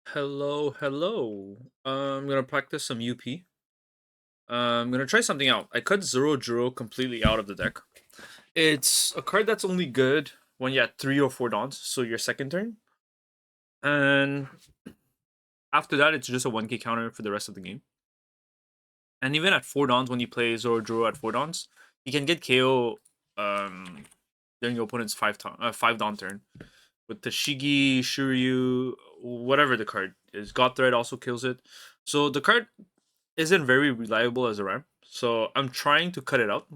Hello, hello. I'm gonna practice some UP. I'm gonna try something out. I cut Zoro completely out of the deck. It's a card that's only good when you had 3 or 4 dawns, so your second turn. And after that, it's just a 1k counter for the rest of the game. And even at 4 dawns, when you play Zoro at 4 dawns, you can get KO during your opponent's 5 dawn turn. With the Shigi, Shuryu, whatever the card is. God Thread also kills it. So the card isn't very reliable as a ramp. So I'm trying to cut it out.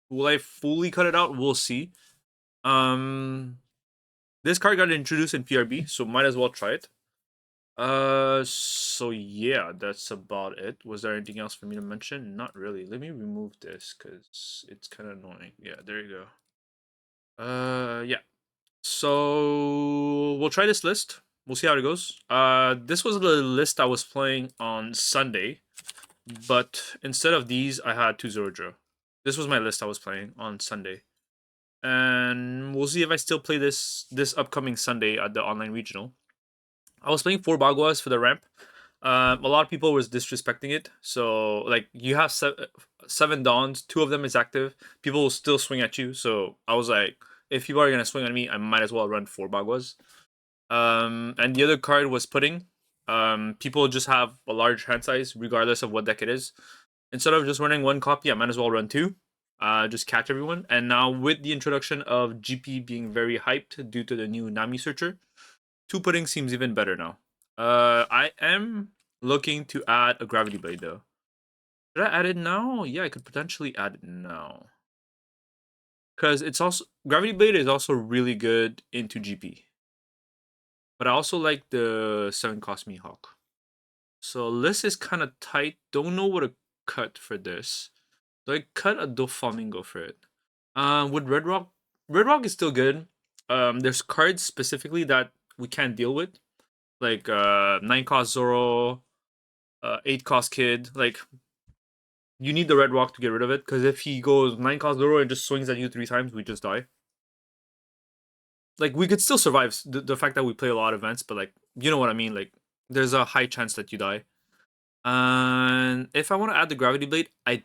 Will I fully cut it out? We'll see. This card got introduced in PRB, so might as well try it. So yeah, that's about it. Was there anything else for me to mention? Not really. Let me remove this because it's kind of annoying. Yeah, there you go. Yeah. So we'll try this list. We'll see how it goes. This was the list I was playing on Sunday, but instead of these, I had 2 Zoro. This was my list I was playing on Sunday, and we'll see if I still play this upcoming Sunday at the online regional. I was playing 4 Baguas for the ramp. A lot of people was disrespecting it. So like you have 7 dawns, 2 of them is active. People will still swing at you. So I was like, if people are gonna swing on me, I might as well run 4 Baguas. And the other card was pudding. People just have a large hand size regardless of what deck it is. Instead of just running 1 copy, I might as well run 2. Just catch everyone. And now with the introduction of GP being very hyped due to the new Nami Searcher, 2 pudding seems even better now. I am looking to add a Gravity Blade though. Should I add it now? Yeah, I could potentially add it now. Because it's also Gravity Blade is also really good into GP. But I also like the 7 cost Mihawk. So list is kind of tight. Don't know what to cut for this. So I cut a Doflamingo for it. With Red Rock is still good. There's cards specifically that we can't deal with. Like 9 cost Zoro, 8 cost Kid. Like you need the Red Rock to get rid of it, because if he goes 9 cost Zoro and just swings at you 3 times, we just die. Like we could still survive the fact that we play a lot of events, but like you know what I mean. Like there's a high chance that you die. And if I want to add the Gravity Blade, I'm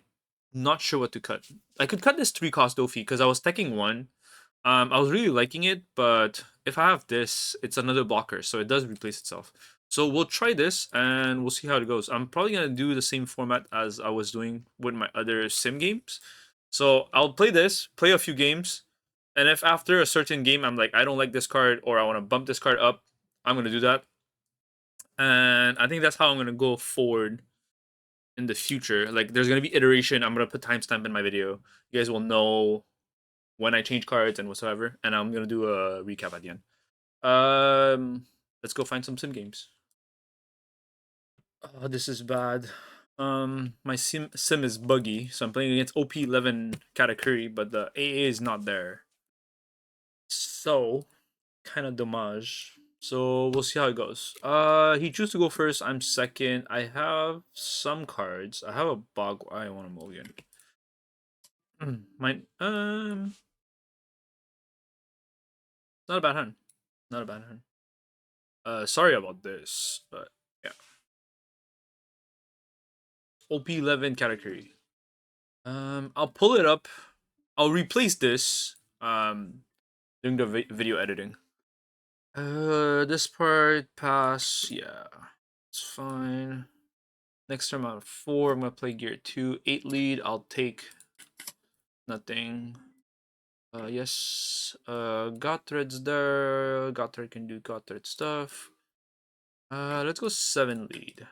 not sure what to cut. I could cut this 3 cost Dofi because I was teching 1. I was really liking it, but if I have this, it's another blocker, so it does replace itself. So we'll try this, and we'll see how it goes. I'm probably going to do the same format as I was doing with my other sim games. So I'll play this, play a few games, and if after a certain game I'm like, I don't like this card, or I want to bump this card up, I'm going to do that. And I think that's how I'm going to go forward in the future. Like, there's going to be iteration. I'm going to put timestamp in my video. You guys will know when I change cards and whatsoever, and I'm gonna do a recap at the end. Let's go find some sim games. Oh, this is bad. My sim is buggy, so I'm playing against OP11 Katakuri, but the AA is not there. So, kind of dommage. So we'll see how it goes. He chooses to go first. I'm second. I have some cards. I have a bog. I want to mulligan. Mine. Not a bad hand. Not a bad hand. Sorry about this, but yeah. OP11 Katakuri. I'll pull it up. I'll replace this during the video editing. This part pass. Yeah, it's fine. Next turn out of 4, I'm gonna play gear 2. 8 lead. I'll take nothing. Yes. God threads there. God thread can do God thread stuff. Let's go 7 lead.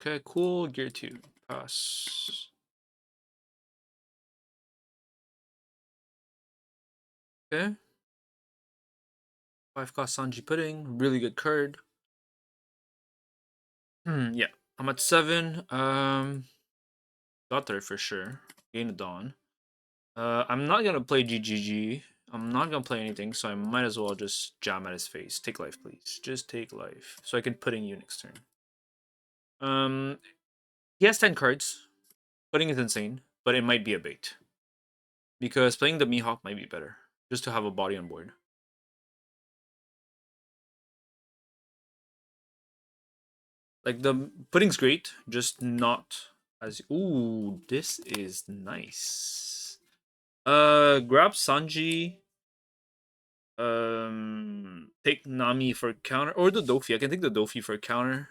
Okay, cool. Gear 2. Pass. Okay. 5 cost Sanji Pudding. Really good card. Yeah. I'm at 7. Got there for sure. Gain of Dawn. I'm not gonna play GGG. I'm not gonna play anything, so I might as well just jam at his face. Take life, please. Just take life. So I can Pudding you next turn. He has 10 cards. Pudding is insane, but it might be a bait. because playing the Mihawk might be better, just to have a body on board. Like the pudding's great, just not as. Ooh, this is nice. Grab Sanji. Take Nami for counter or the Dofi. I can take the Dofi for counter,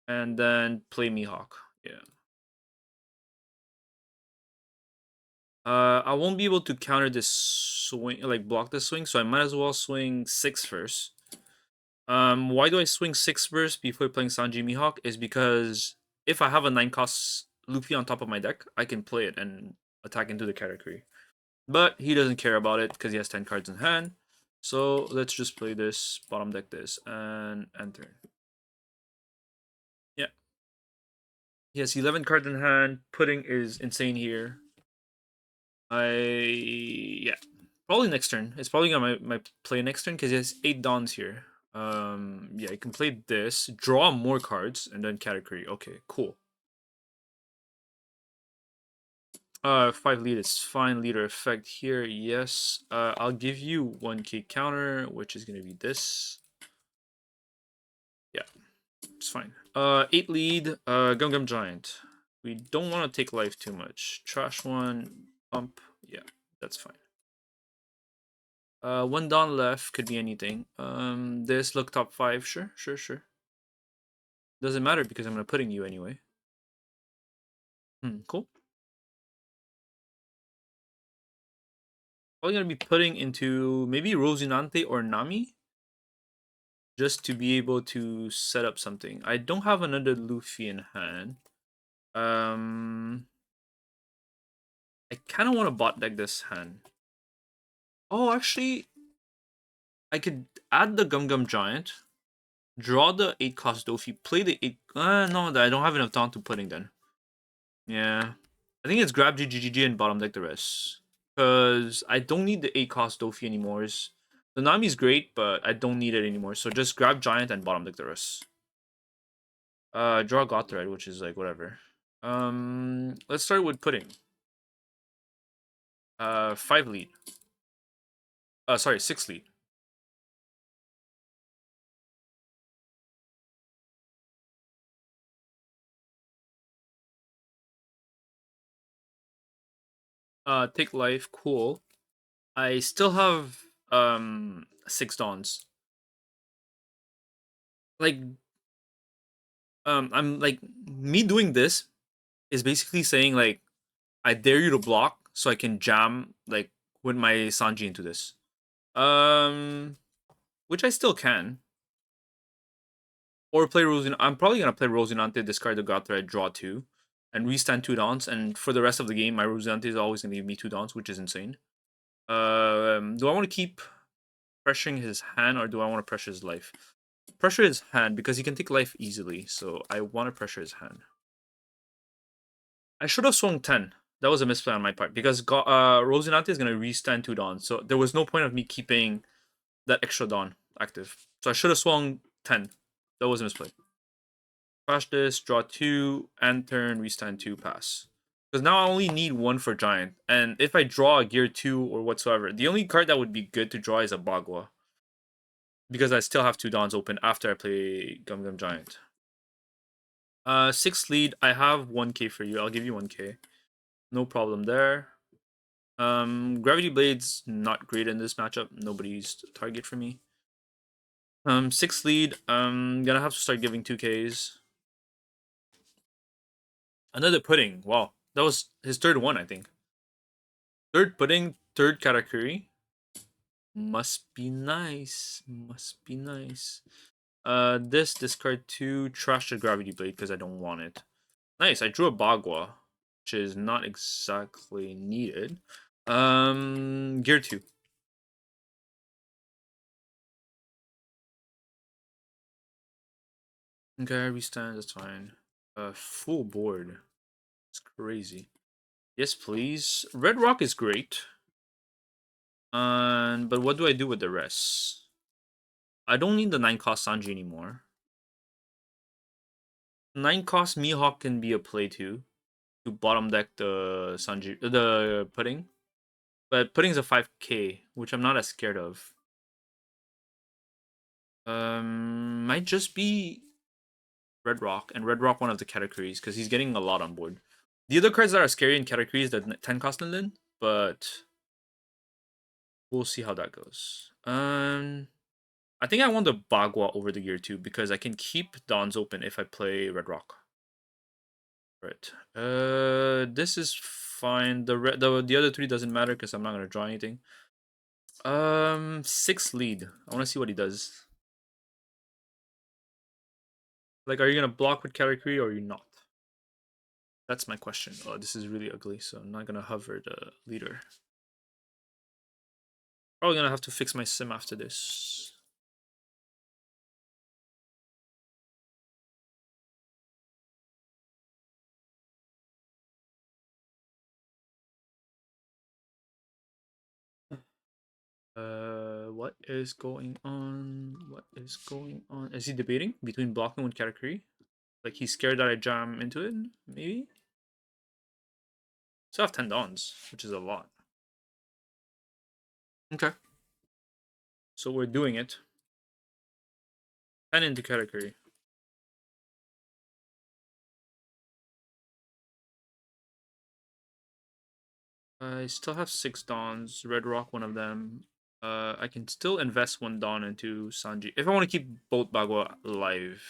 and then play Mihawk. Yeah. I won't be able to counter this swing, like block this swing, so I might as well swing 6 first. Why do I swing 6 first before playing Sanji Mihawk? Is because if I have a 9 cost Luffy on top of my deck, I can play it and attack into the Katakuri. But he doesn't care about it because he has 10 cards in hand. So let's just play this, bottom deck this, and enter. Yeah. He has 11 cards in hand. Pudding is insane here. Yeah. Probably next turn. It's probably gonna my play next turn because he has 8 Dons here. Yeah, I can play this, draw more cards, and then Katakuri. Okay, cool. 5 lead is fine. Leader effect here, yes. I'll give you 1k counter, which is gonna be this. Yeah, it's fine. 8 lead, Gum Gum Giant. We don't want to take life too much. Trash one, pump. Yeah, that's fine. 1 Don left, could be anything. This look top 5, sure. Doesn't matter because I'm gonna putting you anyway. Cool. Probably gonna be putting into maybe Rosinante or Nami, just to be able to set up something. I don't have another Luffy in hand. I kind of want to bot deck this hand. Oh, actually, I could add the Gum Gum Giant, draw the 8 cost Dofi, play the 8. No, I don't have enough time to putting then. Yeah. I think it's grab GGG and bottom deck the rest. Because I don't need the 8 cost Dofi anymore. The Nami's great, but I don't need it anymore. So just grab Giant and bottom deck the rest. Draw Gothred, which is like whatever. Let's start with pudding. 5 lead. Sorry, 6 lead. Take life, cool. I still have 6 Dawns. Like I'm like me doing this is basically saying like I dare you to block so I can jam like with my Sanji into this. Which I still can. Or play Rosin. I'm probably gonna play Rosinante, discard the God Thread, draw 2, and restand 2 Dawns. And for the rest of the game, my Rosinante is always gonna give me 2 Dawns, which is insane. Do I want to keep pressuring his hand or do I want to pressure his life? Pressure his hand because he can take life easily, so I want to pressure his hand. I should have swung 10. That was a misplay on my part because Rosinante is going to restand 2 Dawns, so there was no point of me keeping that extra Dawn active. So I should have swung 10. That was a misplay. Crash this, draw 2, end turn, restand 2, pass. Because now I only need 1 for Giant, and if I draw a Gear 2 or whatsoever, the only card that would be good to draw is a Bagua. Because I still have 2 Dawns open after I play Gum Gum Giant. 6 lead, I have 1k for you. I'll give you 1k. No problem there. Gravity Blade's not great in this matchup. Nobody's target for me. 6 lead, I'm gonna have to start giving 2ks. Another pudding. Wow. That was his third one, I think. Third pudding, third Katakuri. Must be nice. Must be nice. This discard 2, trash the Gravity Blade because I don't want it. Nice, I drew a Bagua, which is not exactly needed. Gear 2. Okay, restand, that's fine. Full board. It's crazy. Yes, please. Red Rock is great. But what do I do with the rest? I don't need the 9 cost Sanji anymore. 9 cost Mihawk can be a play too. To bottom deck the Sanji, the pudding. But putting is a 5k, which I'm not as scared of. Might just be Red Rock, and Red Rock one of the categories because he's getting a lot on board. The other cards that are scary in categories, the 10 cost Lin, but we'll see how that goes. I think I want the Bagua over the Gear 2 because I can keep Dawns open if I play Red Rock. Right. This is fine. The other three doesn't matter because I'm not gonna draw anything. 6 lead. I want to see what he does. Like, are you gonna block with Katakuri or are you not? That's my question. Oh, this is really ugly, so I'm not gonna hover the leader. Probably gonna have to fix my sim after this. What is going on? What is going on? Is he debating between blocking with Katakuri? Like he's scared that I jam into it? Maybe? So I have 10 dawns, which is a lot. Okay. So we're doing it. 10 into Katakuri. I still have 6 dawns. Red Rock, one of them. I can still invest 1 dawn into Sanji. If I want to keep both Bagua alive,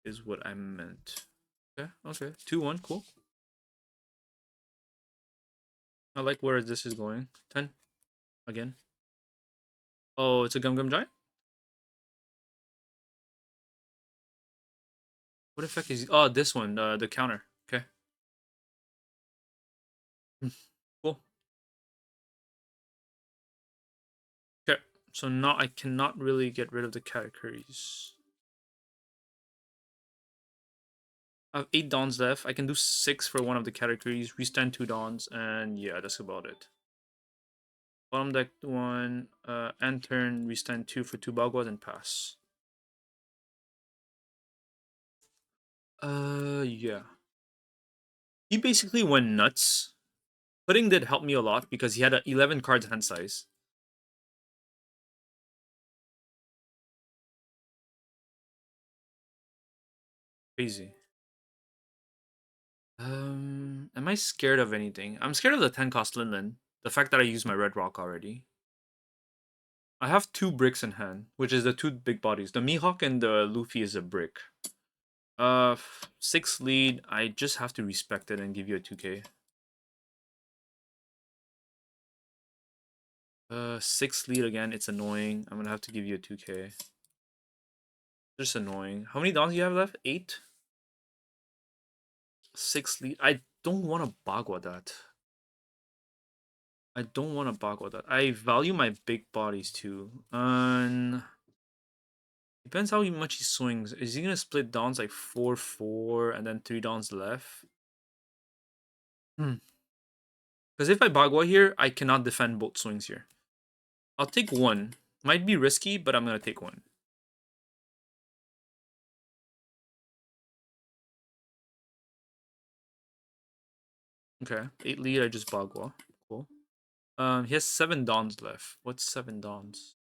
is what I meant. Okay, okay. 2-1, cool. I like where this is going. 10. Again. Oh, it's a Gum Gum Giant? What effect is... Oh, this one. The counter. Okay. Cool. Okay. So now I cannot really get rid of the categories. I have 8 dawns left. I can do 6 for one of the categories, restand 2 dawns, and yeah, that's about it. Bottom deck 1, end turn, restand 2 for 2 Balguas, and pass. Yeah. He basically went nuts. Pudding did help me a lot because he had a 11 cards hand size. Crazy. Am I scared of anything? I'm scared of the 10 cost Linlin. The fact that I used my red rock already. I have 2 bricks in hand, which is the 2 big bodies. The Mihawk and the Luffy is a brick. 6 lead. I just have to respect it and give you a 2k. 6 lead again. It's annoying. I'm gonna have to give you a 2k. Just annoying. How many dons do you have left? 8? 6 lead. I don't want to Bagua that. I don't want to Bagua that. I value my big bodies too. Depends how much he swings. Is he gonna split downs like 4-4 and then 3 downs left? Because if I Bagua here, I cannot defend both swings here. I'll take 1. Might be risky, but I'm gonna take 1. Okay, 8 lead, I just Bagua. Cool. He has 7 dawns left. What's 7 dawns?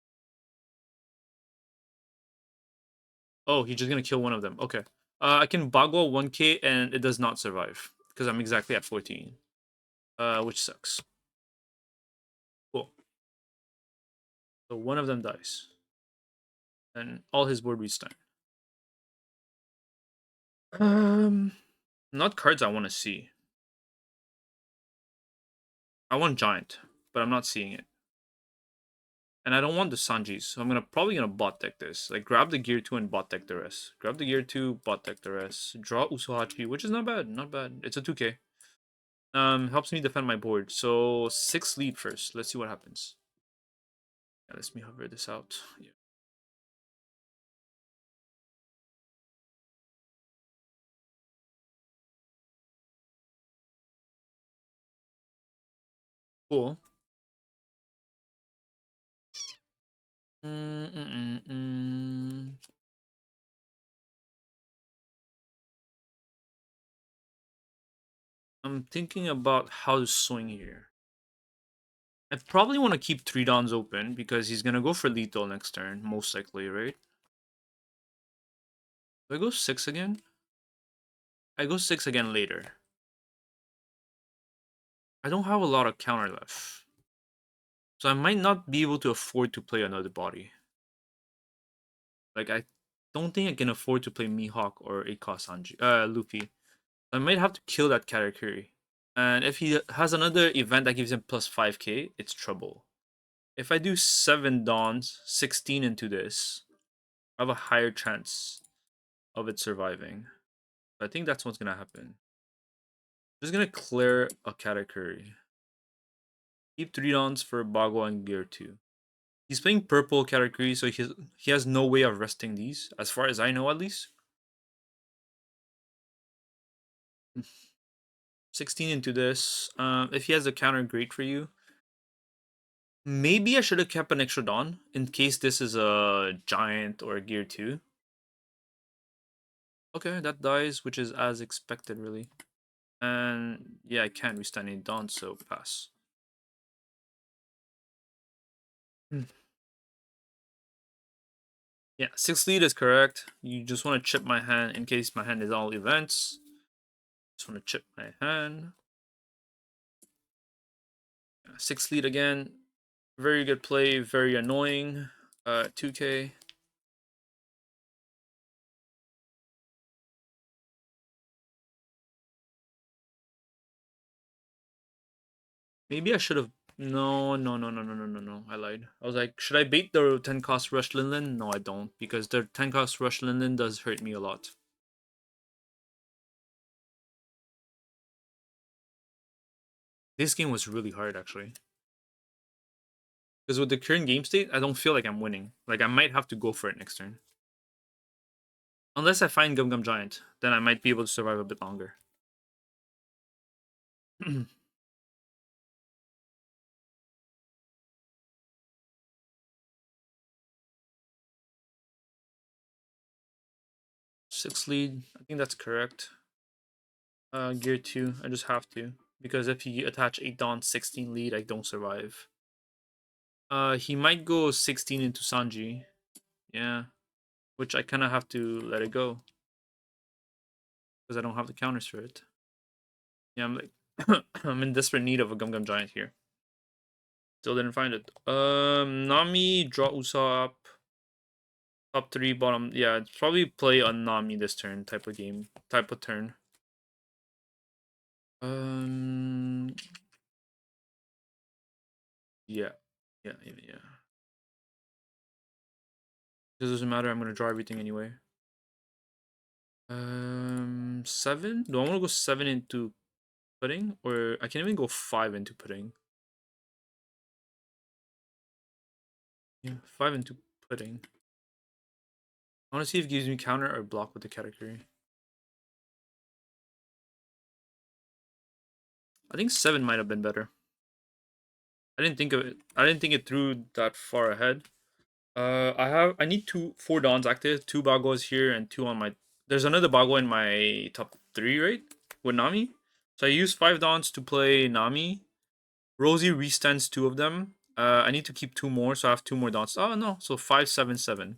Oh, he's just gonna kill one of them. Okay. I can Bagua 1k and it does not survive. Because I'm exactly at 14. Which sucks. Cool. So one of them dies. And all his board restart. Not cards I want to see. I want Giant, but I'm not seeing it. And I don't want the Sanjis, so I'm probably gonna bot deck this. Like grab the gear 2 and bot deck the rest. Grab the gear 2, bot deck the rest. Draw Usohachi, which is not bad, not bad. It's a 2k. Helps me defend my board. So 6 lead first. Let's see what happens. Yeah, let me hover this out. Yeah. Cool. I'm thinking about how to swing here. I probably want to keep 3 dawns open because he's gonna go for lethal next turn, most likely, right? Do I go 6 again? I go 6 again later. I don't have a lot of counter left. So I might not be able to afford to play another body. Like, I don't think I can afford to play Mihawk or Luffy. I might have to kill that Katakuri. And if he has another event that gives him plus 5k, it's trouble. If I do 7 dawns, 16 into this, I have a higher chance of it surviving. I think that's what's gonna happen. Just gonna clear a Katakuri. Keep 3 dawns for Bagua and Gear 2. He's playing purple Katakuri, so he has no way of resting these, as far as I know at least. 16 into this. If he has a counter, great for you. Maybe I should have kept an extra Dawn in case this is a Giant or a Gear 2. Okay, that dies, which is as expected, really. And yeah, I can't restand any Dawn, so pass. Yeah, 6 lead is correct. You just want to chip my hand in case my hand is all events. Just want to chip my hand. 6 lead again. Very good play, very annoying. 2k. Maybe I should have. No, no, no, no, no, no, no, no. I lied. I was like, should I bait the 10 cost Rush Linlin? No, I don't. Because the 10 cost Rush Linlin does hurt me a lot. This game was really hard, actually. Because with the current game state, I don't feel like I'm winning. Like, I might have to go for it next turn. Unless I find Gum Gum Giant, then I might be able to survive a bit longer. 6 lead. I think that's correct. Gear 2. I just have to. Because if you attach 8 Dawn 16 lead, I don't survive. He might go 16 into Sanji. Yeah. Which I kind of have to let it go. Because I don't have the counters for it. Yeah, I'm like... I'm in desperate need of a Gum Gum Giant here. Still didn't find it. Nami, draw Usopp. Top 3, bottom... Yeah, probably play on Nami this turn type of game. Type of turn. Yeah. Yeah. It doesn't matter, I'm gonna draw everything anyway. 7? Do I want to go 7 into pudding? Or I can even go 5 into pudding. Yeah, 5 into pudding. I want to see if it gives me counter or block with the category. I think 7 might have been better. I didn't think of it. I didn't think it through that far ahead. I need 4 Dawns active, 2 Bagos here, and 2 on my... There's another Bago in my top 3, right? With Nami. So I use 5 Dawns to play Nami. Rosie restands 2 of them. I need to keep 2 more, so I have 2 more Dawns. Oh, no. So 5, 7, 7.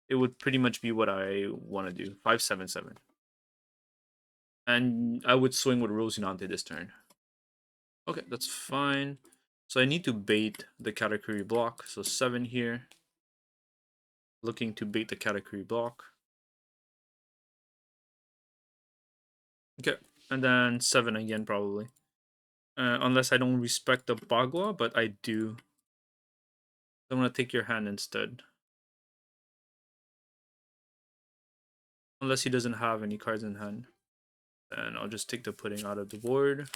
It would pretty much be what I want to do. 5, 7, 7. And I would swing with Rosie Nante this turn. Okay, that's fine. So I need to bait the Katakuri block. So 7 here. Looking to bait the Katakuri block. Okay, and then 7 again probably. Unless I don't respect the Bagua, but I do. I'm gonna take your hand instead. Unless he doesn't have any cards in hand. Then I'll just take the pudding out of the board.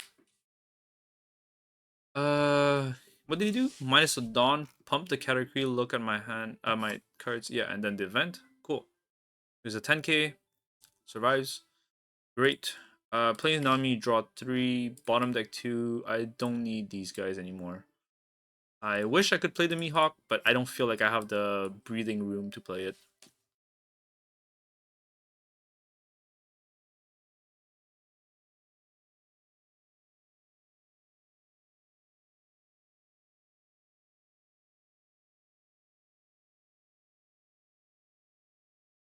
What did he do? Minus a Dawn, pump the category, look at my hand, my cards, yeah, and then the event. Cool. There's a 10k, survives. Great. Playing Nami, draw 3, bottom deck 2. I don't need these guys anymore. I wish I could play the Mihawk, but I don't feel like I have the breathing room to play it.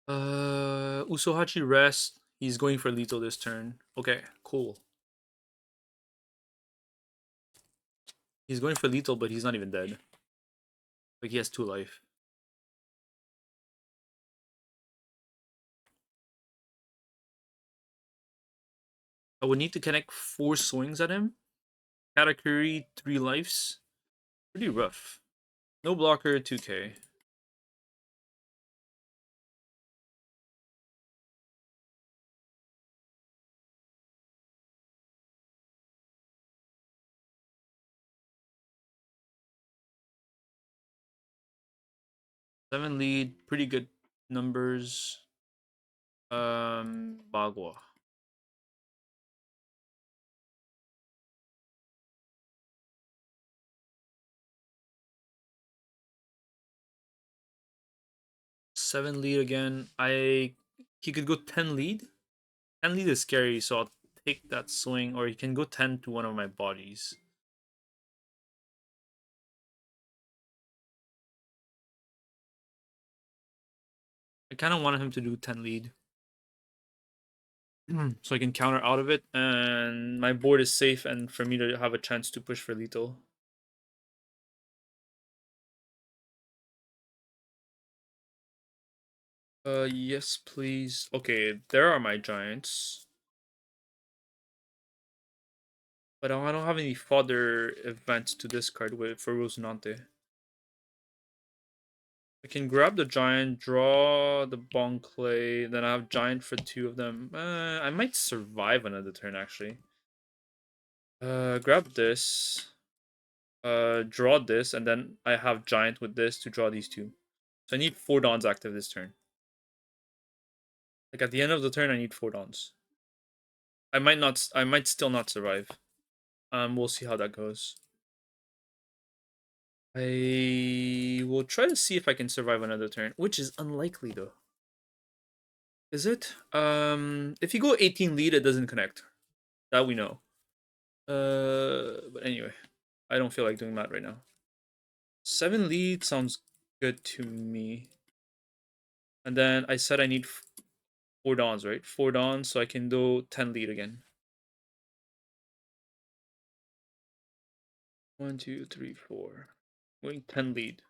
Usohachi rest. He's going for lethal this turn. Okay, cool. He's going for lethal, but he's not even dead. Like, he has 2 life. I would need to connect 4 swings at him. Katakuri, 3 lives. Pretty rough. No blocker, 2k. Seven lead, pretty good numbers. Bagua. Seven lead again. He could go 10 lead. 10 lead is scary, so I'll take that swing, or he can go 10 to one of my bodies. I kind of wanted him to do 10 lead. So I can counter out of it, and my board is safe, and for me to have a chance to push for lethal. Yes, please. Okay, there are my giants. But I don't have any fodder events to discard with for Rosinante. I can grab the giant, draw the bone clay, then I have giant for 2 of them. I might survive another turn actually. Grab this. Draw this, and then I have giant with this to draw these 2. So I need 4 dawns active this turn. Like at the end of the turn, I need 4 dawns. I might still not survive. We'll see how that goes. I will try to see if I can survive another turn, which is unlikely though. Is it? If you go 18 lead, it doesn't connect. That we know. But anyway, I don't feel like doing that right now. 7 lead sounds good to me. And then I said I need 4 dawns, right? 4 dawns, so I can do 10 lead again. 1, 2, 3, 4. Going 10 lead.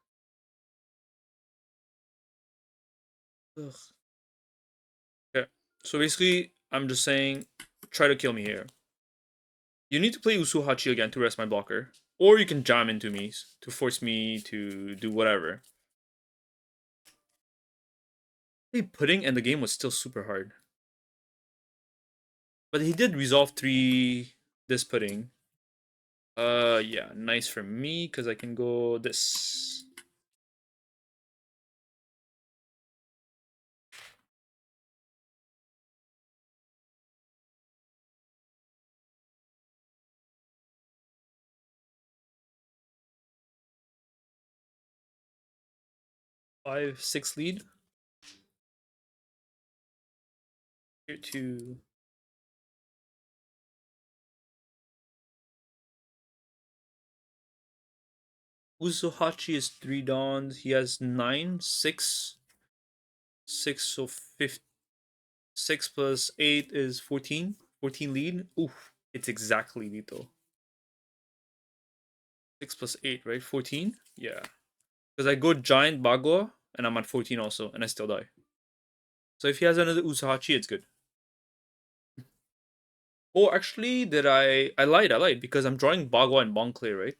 Ugh. Okay, so basically, I'm just saying, try to kill me here. You need to play Usuhachi again to rest my blocker. Or you can jam into me to force me to do whatever. Hey, pudding and the game was still super hard. But he did resolve 3 this pudding. Yeah, nice for me, because I can go this. Five, 6 lead. Here 2. Uzuhachi is 3 dawns. He has 9, 6. 6, so 5. 6 plus 8 is 14. 14 lead. Oof, it's exactly lethal. 6 plus 8, right? 14? Yeah. Because I go giant Bagua, and I'm at 14 also, and I still die. So if he has another Uzuhachi, it's good. Oh, actually, I lied, because I'm drawing Bagua and Bonclay, right?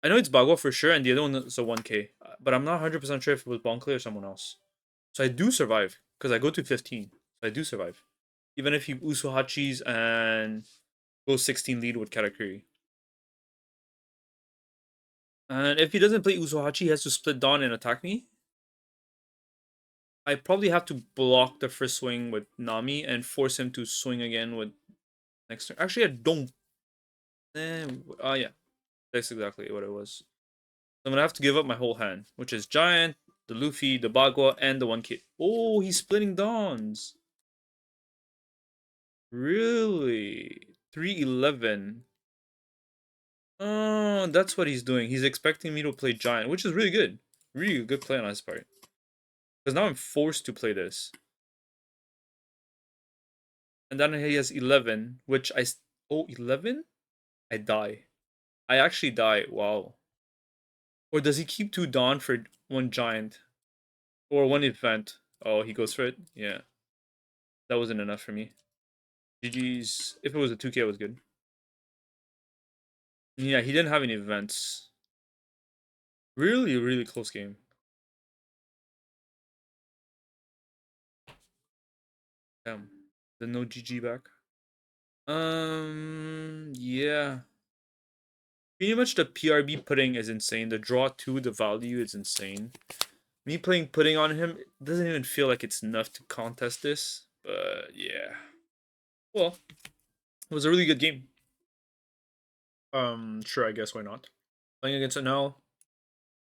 I know it's Bagua for sure, and the other one is a 1k. But I'm not 100% sure if it was Bonclay or someone else. So I do survive, because I go to 15. So I do survive. Even if he Usuhachis and goes 16 lead with Katakuri. And if he doesn't play Usuhachi, he has to split Dawn and attack me. I probably have to block the first swing with Nami and force him to swing again with next turn. Actually, I don't. Yeah. That's exactly what it was. I'm gonna have to give up my whole hand, which is Giant, the Luffy, the Bagua, and the 1k. Oh, he's splitting Dawns. Really? 311. Oh, that's what he's doing. He's expecting me to play Giant, which is really good. Really good play on his part. Because now I'm forced to play this. And then he has 11, which I... Oh, 11? I die. I actually die. Wow. Or does he keep 2 Dawn for 1 Giant? Or 1 event? Oh, he goes for it? Yeah. That wasn't enough for me. GG's. If it was a 2K, it was good. Yeah, he didn't have any events. Really, really close game. Damn. The no GG back. Yeah. Pretty much the PRB pudding is insane. The draw 2, the value is insane. Me playing pudding on him, it doesn't even feel like it's enough to contest this. But yeah. Well, it was a really good game. Sure, I guess why not? Playing against Enel.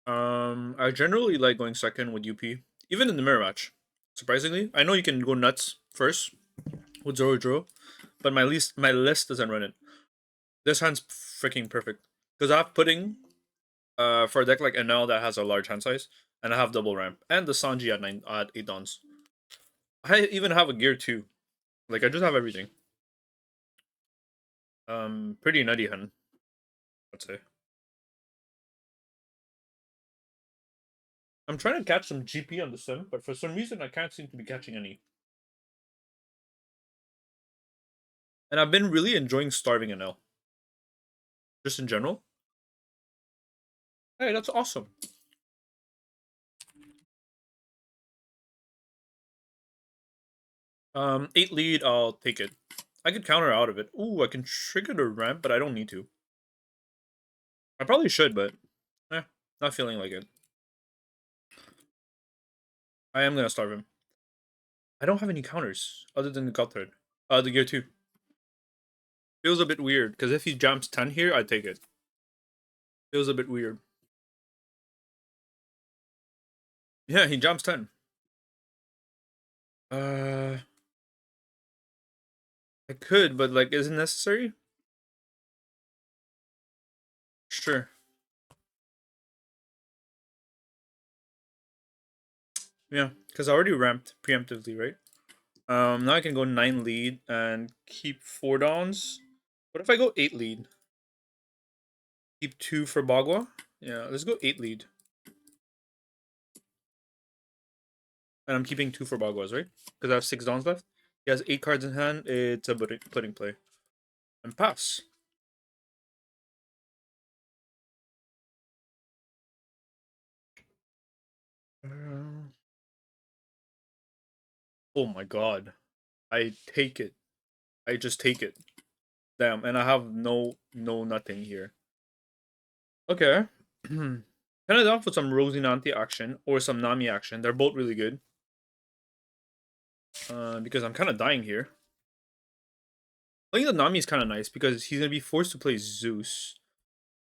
I generally like going second with UP, even in the mirror match. Surprisingly, I know you can go nuts first with Zoro, but my list doesn't run it. This hand's freaking perfect because I have pudding, for a deck like Enel that has a large hand size, and I have double ramp and the Sanji at 8 dons. I even have a gear too. Like I just have everything. Pretty nutty hand, I'd say. I'm trying to catch some GP on the sim, but for some reason I can't seem to be catching any. And I've been really enjoying starving Enel. Just in general. Hey, that's awesome. 8 lead, I'll take it. I could counter out of it. Ooh, I can trigger the ramp, but I don't need to. I probably should, but not feeling like it. I am gonna starve him. I don't have any counters other than the gut thread. The gear 2. Feels a bit weird, because if he jumps 10 here, I'd take it. Feels a bit weird. Yeah, he jumps 10. I could, but like, is it necessary? Sure. Yeah, because I already ramped preemptively, right? Now I can go 9 lead and keep 4 downs. What if I go 8 lead? Keep 2 for Bagua? Yeah, let's go 8 lead. And I'm keeping 2 for Baguas, right? Because I have 6 downs left. He has 8 cards in hand. It's a pudding play. And pass. Oh my god. I take it. I just take it. Damn, and I have no nothing here. Okay. kind of down for some Rosinante action or some Nami action. They're both really good. Because I'm kind of dying here. Playing the Nami is kind of nice because he's gonna be forced to play Zeus.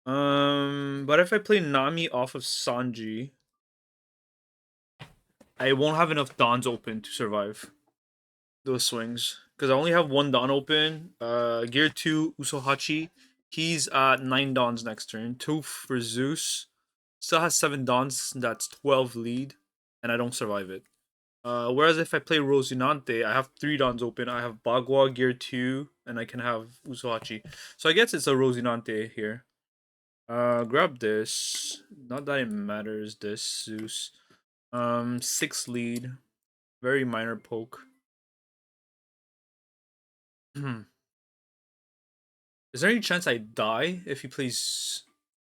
But if I play Nami off of Sanji, I won't have enough Dons open to survive those swings. Because I only have 1 Don open. Gear 2, Usohachi. He's at 9 Dons next turn. 2 for Zeus. Still has 7 Dons. That's 12 lead. And I don't survive it. Whereas if I play Rosinante, I have 3 Dons open. I have Bagua, Gear 2, and I can have Usohachi. So I guess it's a Rosinante here. Grab this. Not that it matters, this Zeus. 6 lead. Very minor poke. Is there any chance I die if he plays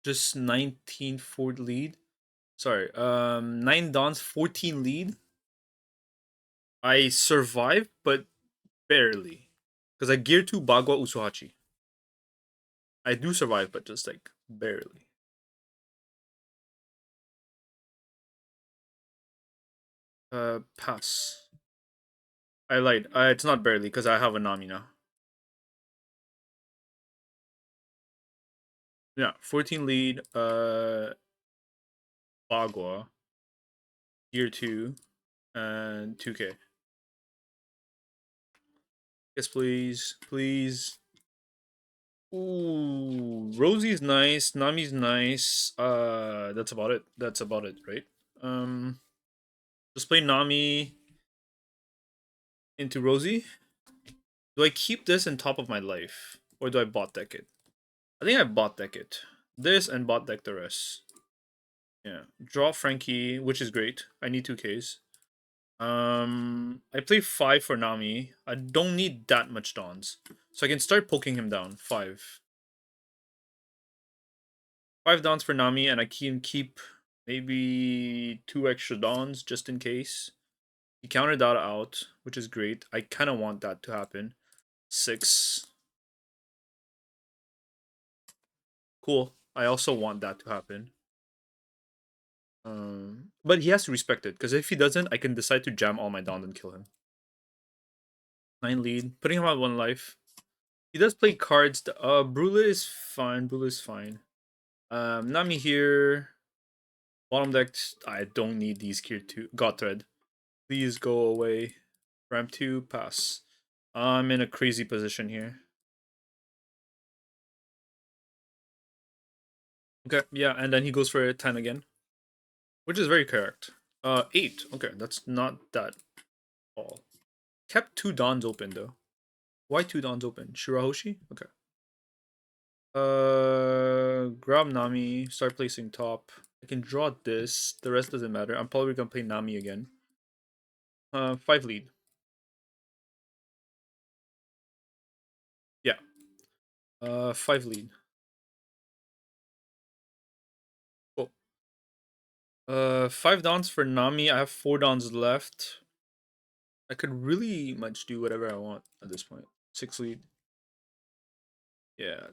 just 19 for lead? Sorry, 9 Dons, 14 lead. I survive, but barely. Because I gear 2 Bagua Usuhachi. I do survive, but just like barely. Pass. I lied. It's not barely because I have a Nami now. Yeah, 14 lead. Bagua, gear 2, and 2K. Yes, please, please. Ooh, Rosie's nice. Nami's nice. That's about it. That's about it, right? Um, Just play Nami into Rosie. Do I keep this in top of my life? Or do I bot deck it? I think I bot deck it. This and bot deck the rest. Yeah. Draw Frankie, which is great. I need 2Ks. I play 5 for Nami. I don't need that much dawns. So I can start poking him down. 5. 5 dawns for Nami, and I can keep maybe 2 extra dawns just in case. He countered that out, which is great. I kind of want that to happen. 6. Cool. I also want that to happen. But he has to respect it, because if he doesn't, I can decide to jam all my dawns and kill him. 9 lead. Putting him at 1 life. He does play cards. Brula is fine. Brula is fine. Nami here. Bottom deck. I don't need these here too. God Thread. Please go away. Ramp 2. Pass. I'm in a crazy position here. Okay, yeah, and then he goes for a 10 again. Which is very correct. 8. Okay, that's not that all. Kept 2 dawns open though. Why 2 dawns open? Shirahoshi? Okay. Grab Nami, start placing top. I can draw this. The rest doesn't matter. I'm probably gonna play Nami again. 5 lead. Yeah. 5 lead. Oh. 5 dawns for Nami. I have 4 dawns left. I could really much do whatever I want at this point. 6 lead. Yeah.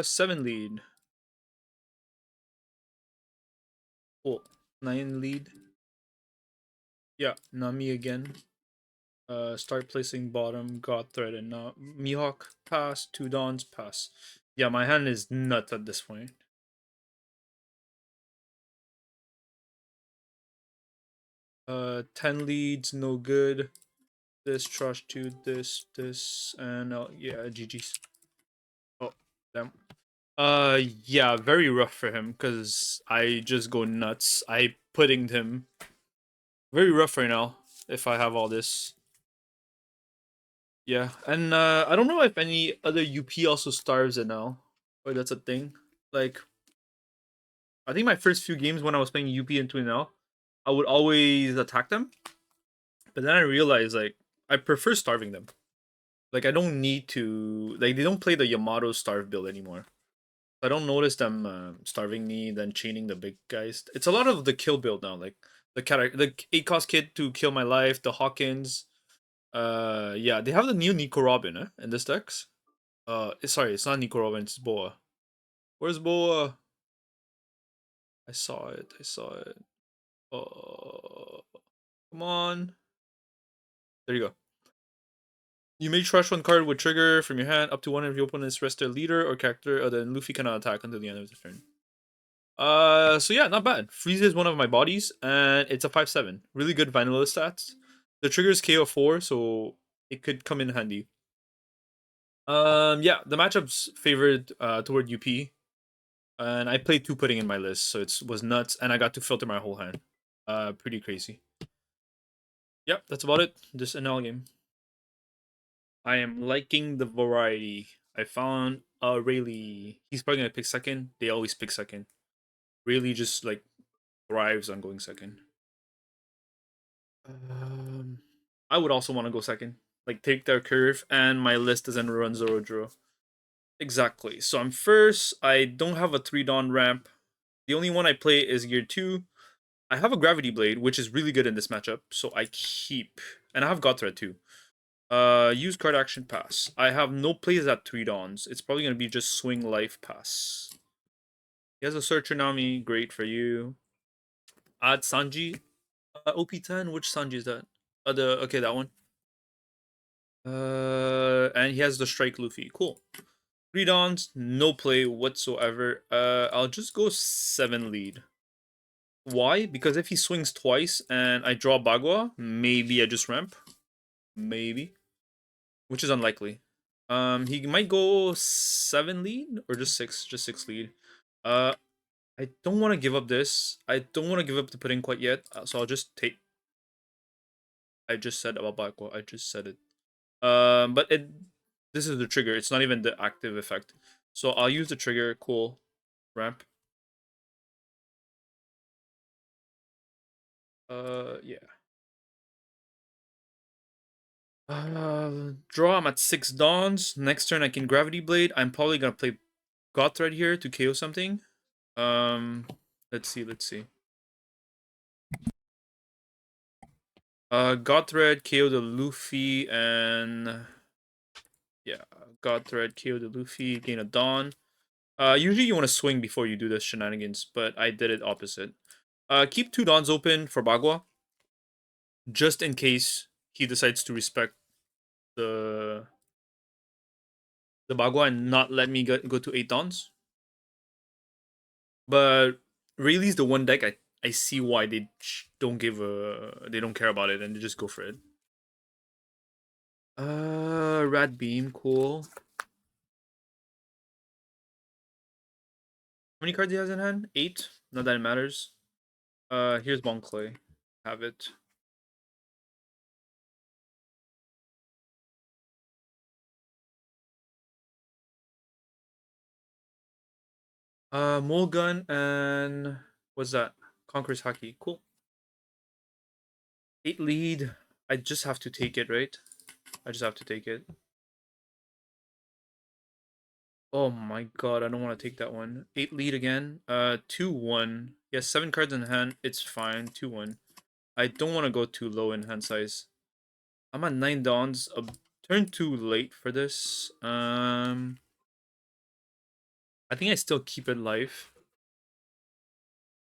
7 lead. Cool. 9 lead. Yeah, Nami again. Start placing bottom, God Thread, and Mihawk. Pass. 2 dawns. Pass. Yeah, my hand is nuts at this point. 10 leads, no good. This, trash 2, this, and yeah, GG's. Oh, damn. Yeah, very rough for him, because I just go nuts. I puddinged him. Very rough right now, if I have all this. Yeah, and I don't know if any other UP also starves it now, or that's a thing. Like, I think my first few games when I was playing UP into Enel, I would always attack them, but then I realized like I prefer starving them. Like I don't need to like they don't play the Yamato starve build anymore. I don't notice them starving me, then chaining the big guys. It's a lot of the kill build now, like the 8 cost kid to kill my life, the Hawkins. Yeah, they have the new Nico Robin in this decks. Sorry, it's not Nico Robin, it's Boa. Where's Boa? I saw it. I saw it. Oh, come on. There you go. You may trash 1 card with trigger from your hand up to one of your opponent's rest their leader or character, then Luffy cannot attack until the end of the turn. So yeah, not bad. Freezes one of my bodies, and it's a 5/7. Really good vanilla stats. The trigger is KO 4, so it could come in handy. Yeah, the matchup's favored toward UP, and I played 2 pudding in my list, so it was nuts, and I got to filter my whole hand. Pretty crazy. Yep, that's about it. This Enel game. I am liking the variety. I found Rayleigh. He's probably gonna pick second. They always pick second. Rayleigh just like thrives on going second. Um, I would also want to go second. Like take their curve, and my list doesn't run Zoro Draw. Exactly. So I'm first. I don't have a 3 Dawn ramp. The only one I play is Gear 2. I have a Gravity Blade, which is really good in this matchup. So I keep, and I have God Thread too. Use card action pass. I have no plays at 3 Dawns. It's probably gonna be just swing life pass. He has a Searcher Nami, great for you. Add Sanji. OP10, which Sanji is that? Okay, that one. And he has the Strike Luffy. Cool. 3 Dawns, no play whatsoever. I'll just go 7 lead. Why? Because if he swings twice and I draw Bagua, maybe I just ramp. Maybe. Which is unlikely. He might go 7 lead or just 6 lead. I I don't want to give up this. I don't want to give up the pudding quite yet. So I'll just take. I just said about Bakwa. I just said it. But it. This is the trigger. It's not even the active effect. So I'll use the trigger. Cool. Ramp. Yeah. Draw. I'm at 6 dawns. Next turn I can gravity blade. I'm probably gonna play God Thread here to KO something. Let's see. Let's see. God Thread, KO the Luffy, and yeah, God Thread, KO the Luffy, gain a Dawn. Usually you want to swing before you do the shenanigans, but I did it opposite. Keep 2 Dawns open for Bagua, just in case he decides to respect the the Bagua and not let me go to 8 Dawns. But Rayleigh's the one deck I see why they don't give a they don't care about it and they just go for it. Rat Beam, cool. How many cards he has in hand? 8. Not that it matters. Here's Clay. Have it. Mulgun and what's that? Conqueror's Haki. Cool. 8 lead. I just have to take it, right? I just have to take it. Oh my god, I don't want to take that one. 8 lead again. 2-1. Yes, 7 cards in hand. It's fine. 2-1. I don't want to go too low in hand size. I'm at 9 dawns. A turn too late for this. I think I still keep it live.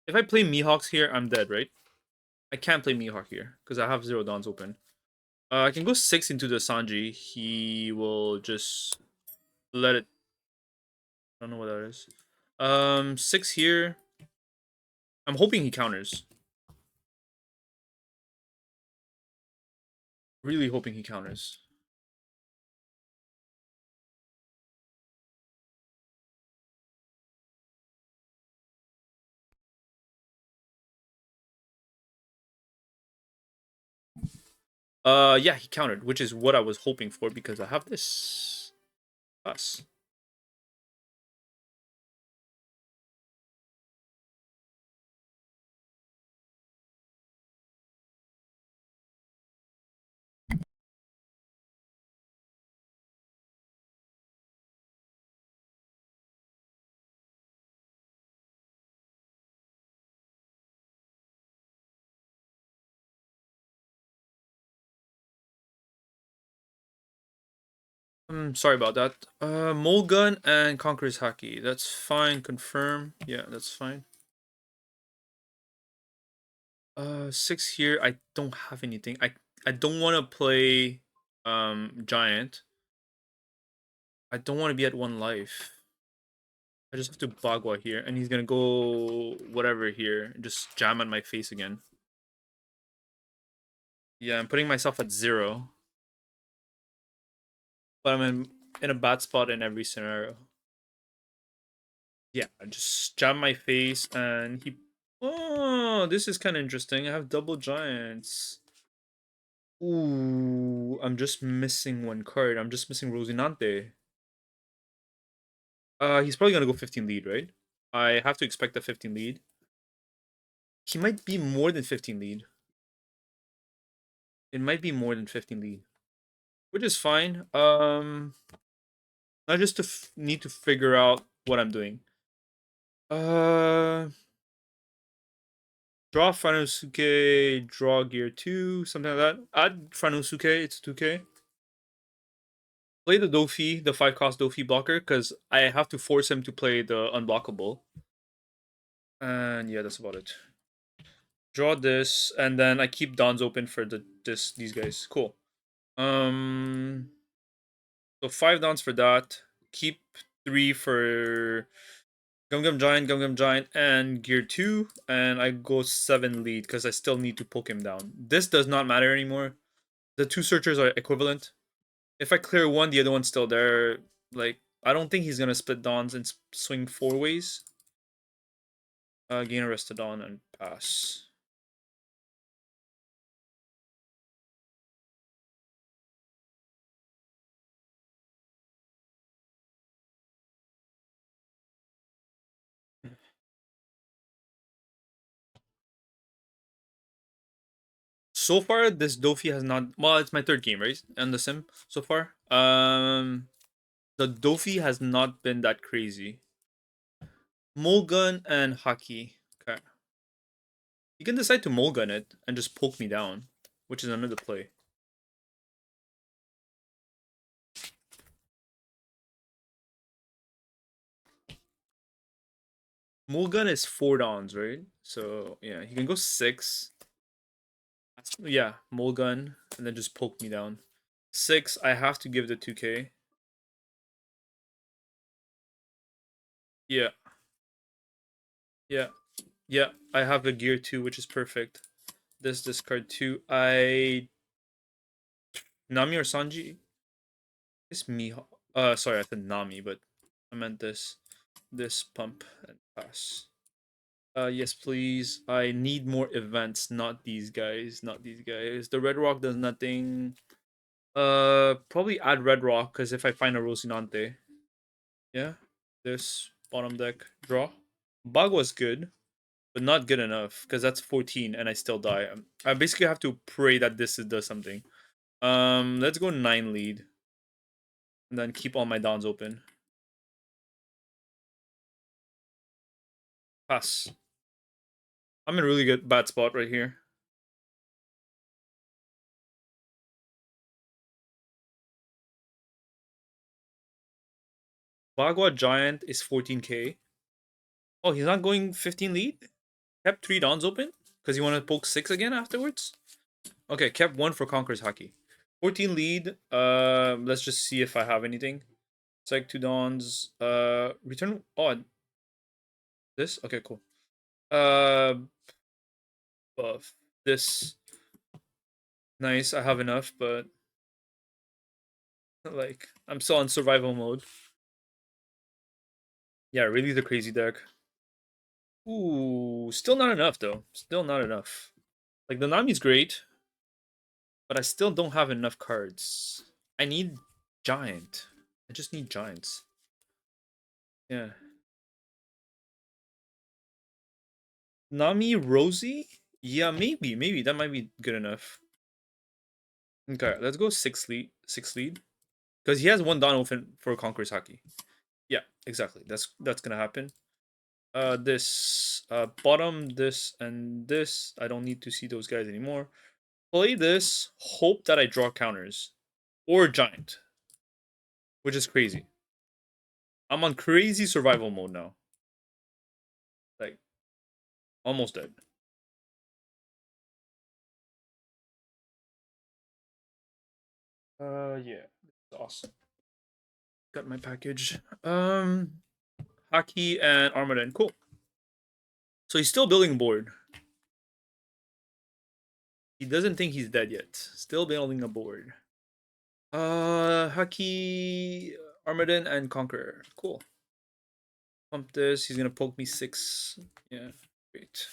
If I play Mihawks here, I'm dead, right? I can't play Mihawk here because I have 0 dawns open. I can go 6 into the Sanji. He will just let it. I don't know what that is. 6 here. I'm hoping he counters. Really hoping he counters. Yeah, he countered, which is what I was hoping for because I have this. Us. Sorry about that. Mulgun and Conqueror's Haki. That's fine. Confirm. Yeah, that's fine. 6 here. I don't have anything. I don't want to play Giant. I don't want to be at 1 life. I just have to Bagua here, and he's gonna go whatever here, just jam on my face again. Yeah, I'm putting myself at 0. But I'm in a bad spot in every scenario. Yeah, I just jam my face and he. Oh, this is kind of interesting. I have double giants. Ooh, I'm just missing 1 card. I'm just missing Rosinante. He's probably gonna go 15 lead, right? I have to expect a 15 lead. He might be more than 15 lead. It might be more than 15 lead, which is fine. I just need to figure out what I'm doing. Draw Franosuke, draw gear 2, something like that. Add Franosuke, it's 2k. Play the Dofi, the 5-cost Dofi blocker, because I have to force him to play the unblockable. And yeah, that's about it. Draw this, and then I keep dawns open for these guys. Cool. So 5 dawns for that. Keep 3 for Gum Gum Giant, and Gear 2. And I go 7 lead because I still need to poke him down. This does not matter anymore. The 2 searchers are equivalent. If I clear 1, the other one's still there. Like, I don't think he's going to split dawns and swing 4 ways. Gain arrested on and pass. So far, this Dofi has not. Well, it's my third game, right? And the sim so far. The Dofi has not been that crazy. Mulgun and Haki. Okay. You can decide to Mulgun it and just poke me down, which is another play. Mulgun is 4 dawns, right? So yeah, he can go 6. Yeah, Mulgun and then just poke me down. 6, I have to give the 2k. Yeah. Yeah. Yeah, I have the gear 2, which is perfect. This discard 2. Nami or Sanji? It's me. Sorry, I said Nami, but I meant this. This pump and pass. Yes, please. I need more events, not these guys. Not these guys. The Red Rock does nothing. Probably add Red Rock, because if I find a Rocinante. Yeah. This bottom deck. Draw. Bug was good, but not good enough, because that's 14 and I still die. I basically have to pray that this does something. Let's go 9 lead. And then keep all my dawns open. Pass. I'm in a really good bad spot right here. Bagua Giant is 14k. Oh, he's not going 15 lead? Kept 3 dawns open? Because you want to poke 6 again afterwards? Okay, kept 1 for Conqueror's Hockey. 14 lead. Let's just see if I have anything. It's like 2 dawns. Return. Oh, this? Okay, cool. Buff. This. Nice, I have enough, but like, I'm still on survival mode. Yeah, really the crazy deck. Ooh, still not enough though. Still not enough. Like the Nami's great, but I still don't have enough cards. I need giant. I just need giants. Yeah. Nami Rosie? Yeah, maybe that might be good enough. Okay, let's go 6 lead. 6 lead. Because he has 1 Dawn open for Conqueror's Hockey. Yeah, exactly. That's gonna happen. This bottom, this and this. I don't need to see those guys anymore. Play this, hope that I draw counters. Or giant. Which is crazy. I'm on crazy survival mode now. Like, almost dead. Yeah. Awesome. Got my package. Hockey and Armaden. Cool. So he's still building a board. He doesn't think he's dead yet. Still building a board. Hockey, Armaden, and Conqueror. Cool. Pump this. He's gonna poke me 6. Yeah, great.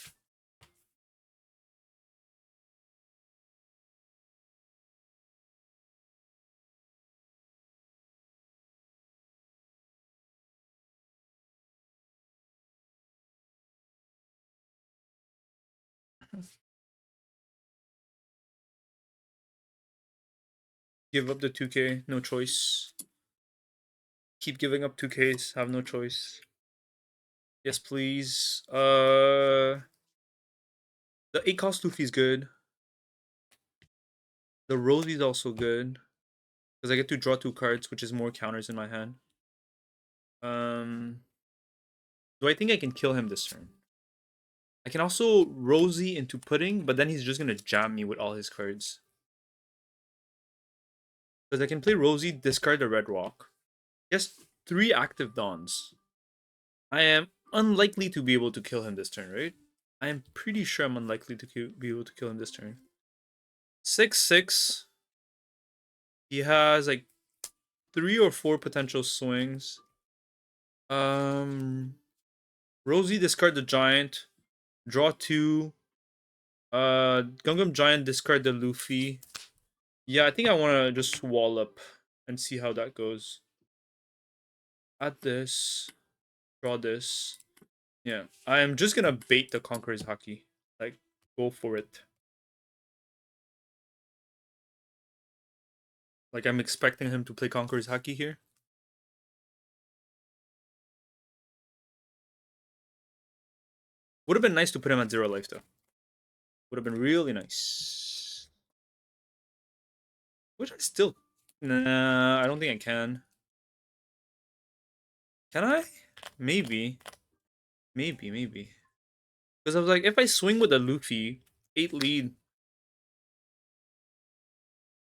Give up the 2k. No choice. Keep giving up 2ks. Have no choice. Yes, please. The 8 cost Luffy's good. The Rosie's also good. Because I get to draw 2 cards, which is more counters in my hand. Do I think I can kill him this turn? I can also Rosie into Pudding, but then he's just gonna jam me with all his cards. Because I can play Rosie, discard the Red Rock. Just 3 active Dawns. I am unlikely to be able to kill him this turn, right? I am pretty sure I'm unlikely to be able to kill him this turn. 6/6. He has like 3 or 4 potential swings. Rosie, discard the giant. Draw 2. Gungam Giant, discard the Luffy. Yeah, I think I want to just wall up and see how that goes. Add this. Draw this. Yeah, I am just gonna bait the Conqueror's Haki. Like, go for it. Like, I'm expecting him to play Conqueror's Haki here. Would have been nice to put him at 0 life, though. Would have been really nice. Which I still... Nah, I don't think I can. Can I? Maybe. Maybe. Because I was like, if I swing with a Luffy, 8 lead,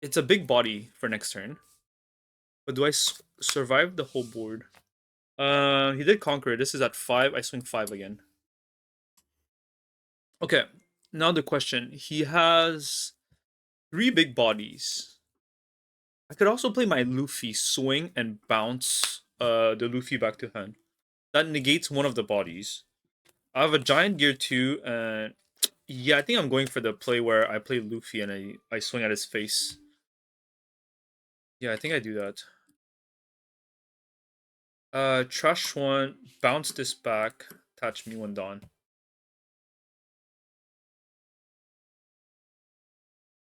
it's a big body for next turn. But do I survive the whole board? He did conquer. This is at 5. I swing 5 again. Okay. Now the question. He has 3 big bodies. I could also play my Luffy, swing, and bounce the Luffy back to hand. That negates one of the bodies. I have a giant gear 2, and yeah, I think I'm going for the play where I play Luffy and I swing at his face. Yeah, I think I do that. Trash 1, bounce this back, attach me 1 Dawn.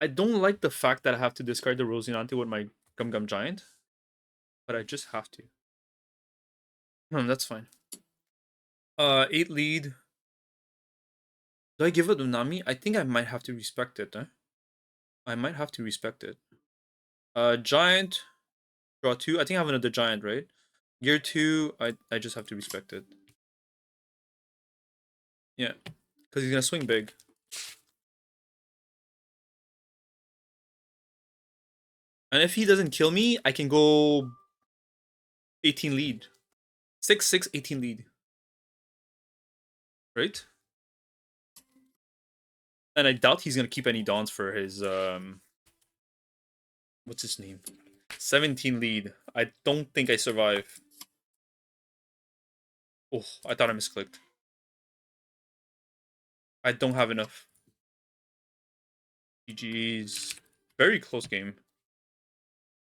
I don't like the fact that I have to discard the Rosinante with my Gum Gum Giant, but I just have to. That's fine. 8 lead. Do I give it to Nami? I think I might have to respect it, huh? I might have to respect it. Giant, draw 2. I think I have another Giant, right? Gear 2, I just have to respect it. Yeah, because he's gonna swing big. And if he doesn't kill me, I can go 18 lead. 6, 18 lead. Right? And I doubt he's gonna keep any Dawns for his what's his name? 17 lead. I don't think I survive. Oh, I thought I misclicked. I don't have enough. GG's. Very close game.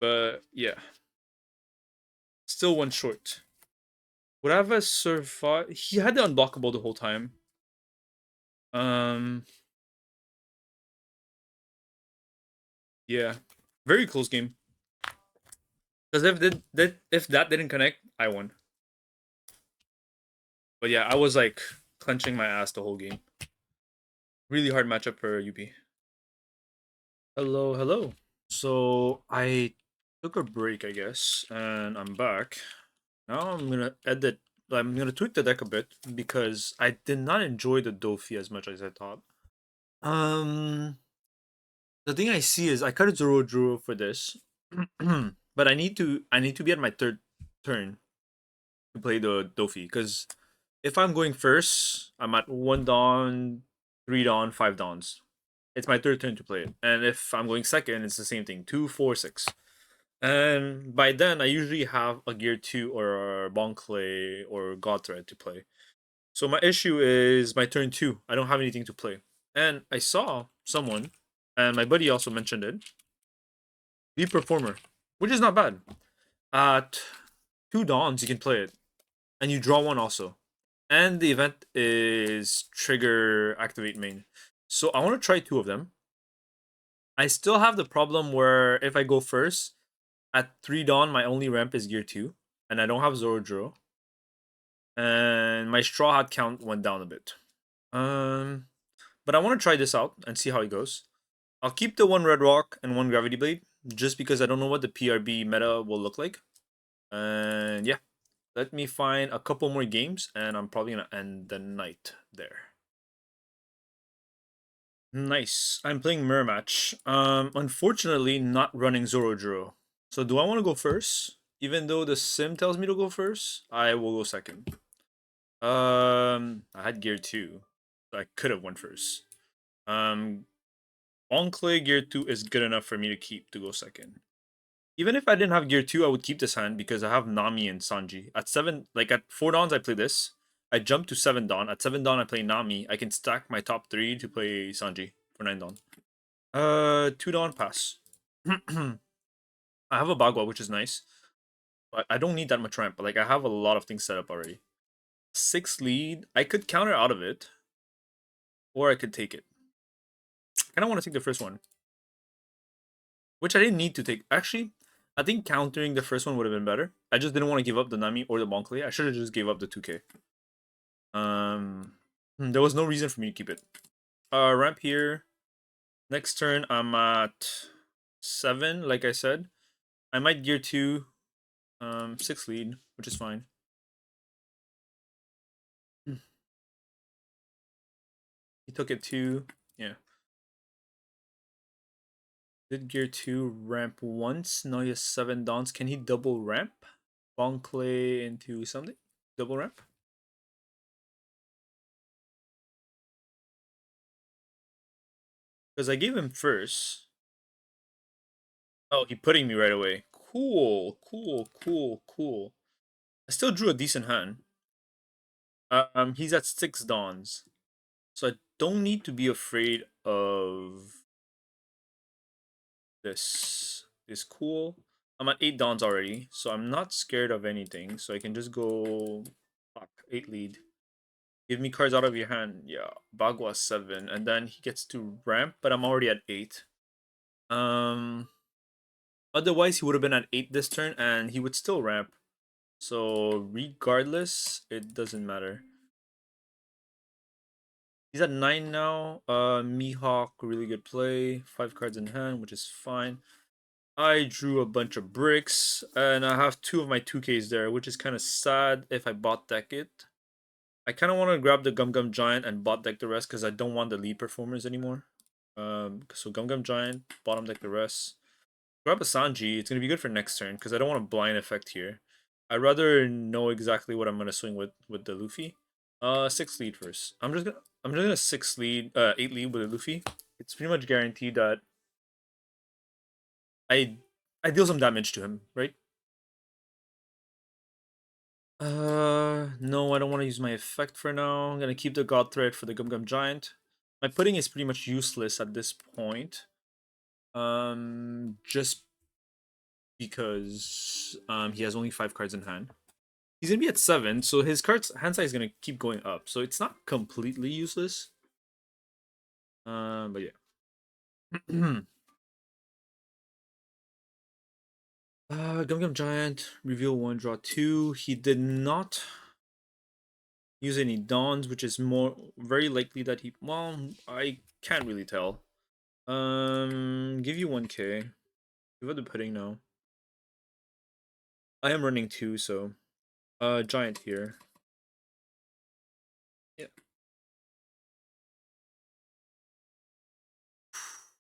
But yeah. Still 1 short. Would I have a survive? He had the unblockable the whole time. Yeah. Very close game. Because if that didn't connect, I won. But yeah, I was like clenching my ass the whole game. Really hard matchup for UP. Hello. So I took a break, I guess, and I'm back. Now I'm gonna edit. I'm gonna tweak the deck a bit because I did not enjoy the Dofi as much as I thought. Um, the thing I see is I cut a Zoro Drew for this, but I need to be at my 3rd turn to play the Dofi because if I'm going first, I'm at 1 Dawn, 3 Dawn, 5 Dawns. It's my 3rd turn to play it, and if I'm going second, it's the same thing: 2, 4, 6. And by then, I usually have a Gear 2 or a Bonclay or God Thread to play. So my issue is my turn 2. I don't have anything to play. And I saw someone, and my buddy also mentioned it, be Performer, which is not bad. At 2 Dawns, you can play it. And you draw 1 also. And the event is Trigger Activate Main. So I want to try 2 of them. I still have the problem where if I go first, at 3 Dawn, my only ramp is Gear 2, and I don't have Zoro. And my Straw Hat count went down a bit. But I want to try this out and see how it goes. I'll keep the 1 Red Rock and 1 Gravity Blade, just because I don't know what the PRB meta will look like. And yeah, let me find a couple more games, and I'm probably going to end the night there. Nice. I'm playing Mirror Match. Unfortunately, not running Zoro. So do I want to go first? Even though the sim tells me to go first, I will go second. I had Gear 2. So I could have went first. Enclay Gear 2 is good enough for me to keep to go second. Even if I didn't have Gear 2, I would keep this hand because I have Nami and Sanji. At 7, like at 4 Dawns, I play this. I jump to 7 Dawn. At 7 Dawn, I play Nami. I can stack my top 3 to play Sanji for 9 Dawn. 2 Dawn pass. I have a Bagua, which is nice. But I don't need that much ramp. But like I have a lot of things set up already. 6 lead. I could counter out of it. Or I could take it. I kind of want to take the first one. Which I didn't need to take. Actually, I think countering the first one would have been better. I just didn't want to give up the Nami or the Monkey. I should have just gave up the 2k. There was no reason for me to keep it. Ramp here. Next turn, I'm at 7, like I said. I might gear 2. 6 lead, which is fine. He took it 2. Yeah. Did gear 2 ramp once. Now he has 7 dawns. Can he double ramp? Bonclay into something? Double ramp? Because I gave him first. Oh, he putting me right away. Cool, cool, cool, cool. I still drew a decent hand. He's at 6 dawns. So I don't need to be afraid of this. Is cool. I'm at 8 dawns already, so I'm not scared of anything. So I can just go 8 lead. Give me cards out of your hand. Yeah, Bagua 7, and then he gets to ramp, but I'm already at 8. Otherwise he would have been at 8 this turn, and he would still ramp. So regardless, it doesn't matter. He's at 9 now. Mihawk, really good play. 5 cards in hand, which is fine. I drew a bunch of bricks, and I have 2 of my 2Ks there, which is kind of sad if I bot deck it. I kind of want to grab the Gum Gum Giant and bot deck the rest because I don't want the lead performers anymore. So Gum Gum Giant, bottom deck the rest. Grab a Sanji, it's going to be good for next turn because I don't want a blind effect here. I'd rather know exactly what I'm going to swing with the Luffy. 6 lead first. I'm just gonna 6 lead, 8 lead with the Luffy. It's pretty much guaranteed that I deal some damage to him, right? No, I don't want to use my effect for now. I'm gonna keep the God Thread for the Gum Gum Giant. My pudding is pretty much useless at this point. Just because he has only 5 cards in hand. He's gonna be at 7, so his cards hand size is gonna keep going up. So it's not completely useless. But yeah. Gum Gum Giant, reveal 1, draw 2. He did not use any Dawns, which is very likely that he, well, I can't really tell. Give you 1k. Give up the pudding now. I am running 2, so Giant here. Yeah.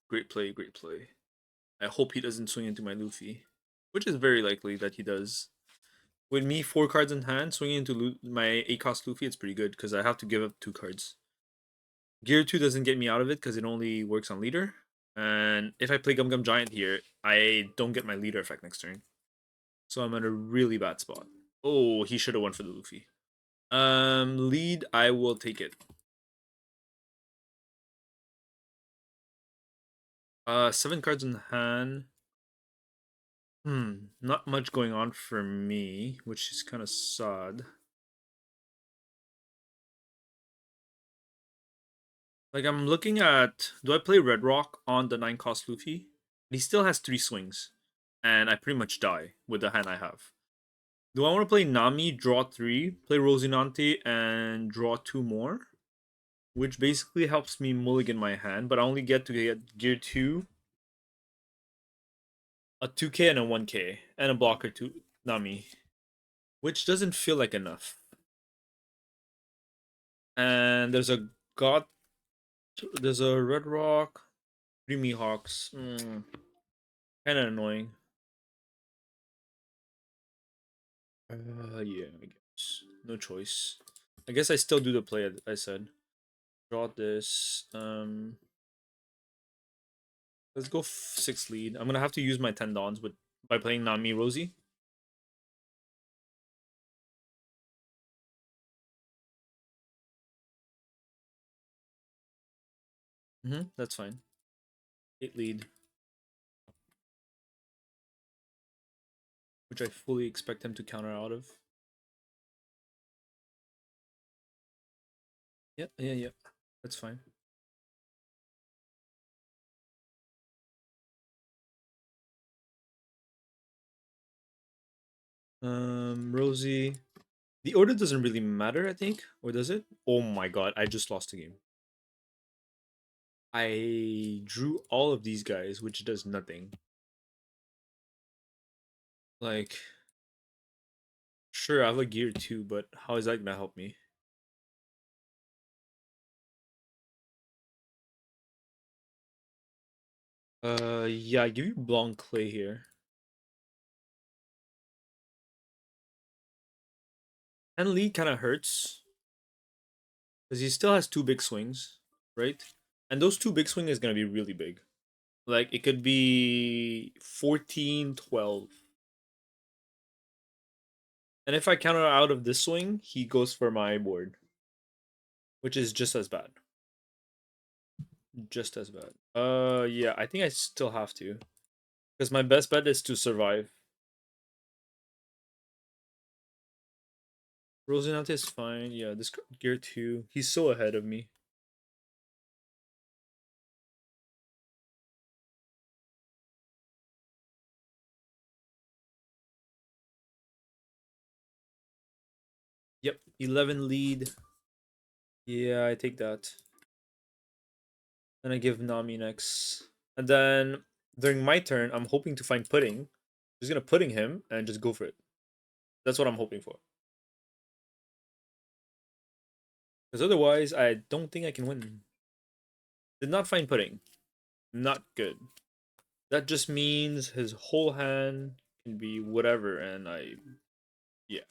Great play, great play. I hope he doesn't swing into my Luffy, which is very likely that he does. With me 4 cards in hand, swinging into my 8 cost Luffy, it's pretty good because I have to give up 2 cards. Gear 2 doesn't get me out of it because it only works on leader. And if I play Gum Gum Giant here, I don't get my leader effect next turn. So I'm at a really bad spot. Oh, he should have won for the Luffy. Lead, I will take it. 7 cards in hand. Not much going on for me, which is kind of sad. Like, I'm looking at, do I play Red Rock on the 9 cost Luffy? He still has 3 swings, and I pretty much die with the hand I have. Do I want to play Nami, draw 3, play Rosinante, and draw 2 more? Which basically helps me mulligan my hand, but I only get to get gear 2, a 2k and a 1k, and a blocker to Nami. Which doesn't feel like enough. And there's a Red Rock, 3 Mihawks. Kinda annoying. Yeah, I guess. No choice. I guess I still do the play I said. Draw this. Let's go 6 lead. I'm gonna have to use my 10 dawns by playing Nami Rosie. That's fine. 8 lead. Which I fully expect him to counter out of. Yeah. That's fine. Rosie. The order doesn't really matter, I think. Or does it? Oh my god, I just lost the game. I drew all of these guys, which does nothing. Like, sure, I have a gear too, but how is that gonna help me? Yeah, I give you Blanc Clay here. And Lee kind of hurts because he still has two big swings, right? And those two big swing is gonna be really big. Like it could be 14, 12. And if I counter out of this swing, he goes for my board, which is just as bad. Just as bad. Yeah, I think I still have to. Because my best bet is to survive. Rosinante is fine. Yeah, this gear 2. He's so ahead of me. Yep, 11 lead. Yeah, I take that. Then I give Nami next. And then during my turn, I'm hoping to find Pudding. Just gonna Pudding him and just go for it. That's what I'm hoping for. Because otherwise, I don't think I can win. Did not find Pudding. Not good. That just means his whole hand can be whatever, and yeah.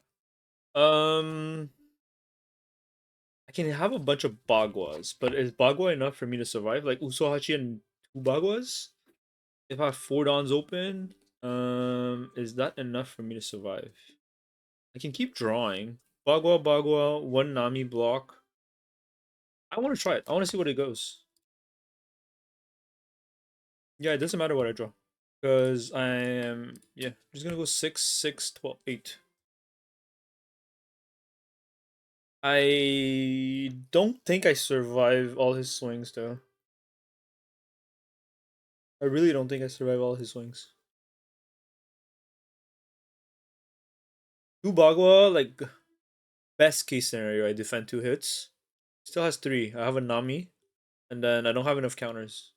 Um, I can have a bunch of Bagwas, but is Bagua enough for me to survive? Like Usohachi and two Bagwas? If I have four Dons open, is that enough for me to survive? I can keep drawing. Bagua, one Nami block. I want to try it. I want to see what it goes. Yeah, it doesn't matter what I draw. Because I am, yeah, I'm just gonna go 6, 6, 12, 8. I don't think I survive all his swings, though. I really don't think I survive all his swings. Two Bagua, like, best case scenario, I defend 2 hits. Still has 3. I have a Nami, and then I don't have enough counters.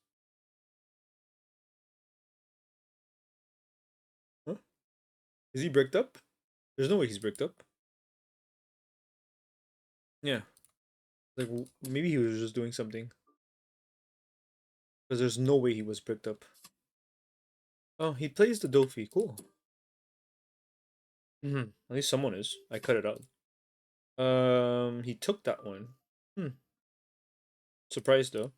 Huh? Is he bricked up? There's no way he's bricked up. Yeah. Like, maybe he was just doing something. Because there's no way he was bricked up. Oh, he plays the Dofi. Cool. At least someone is. I cut it out. He took that one. Surprised though.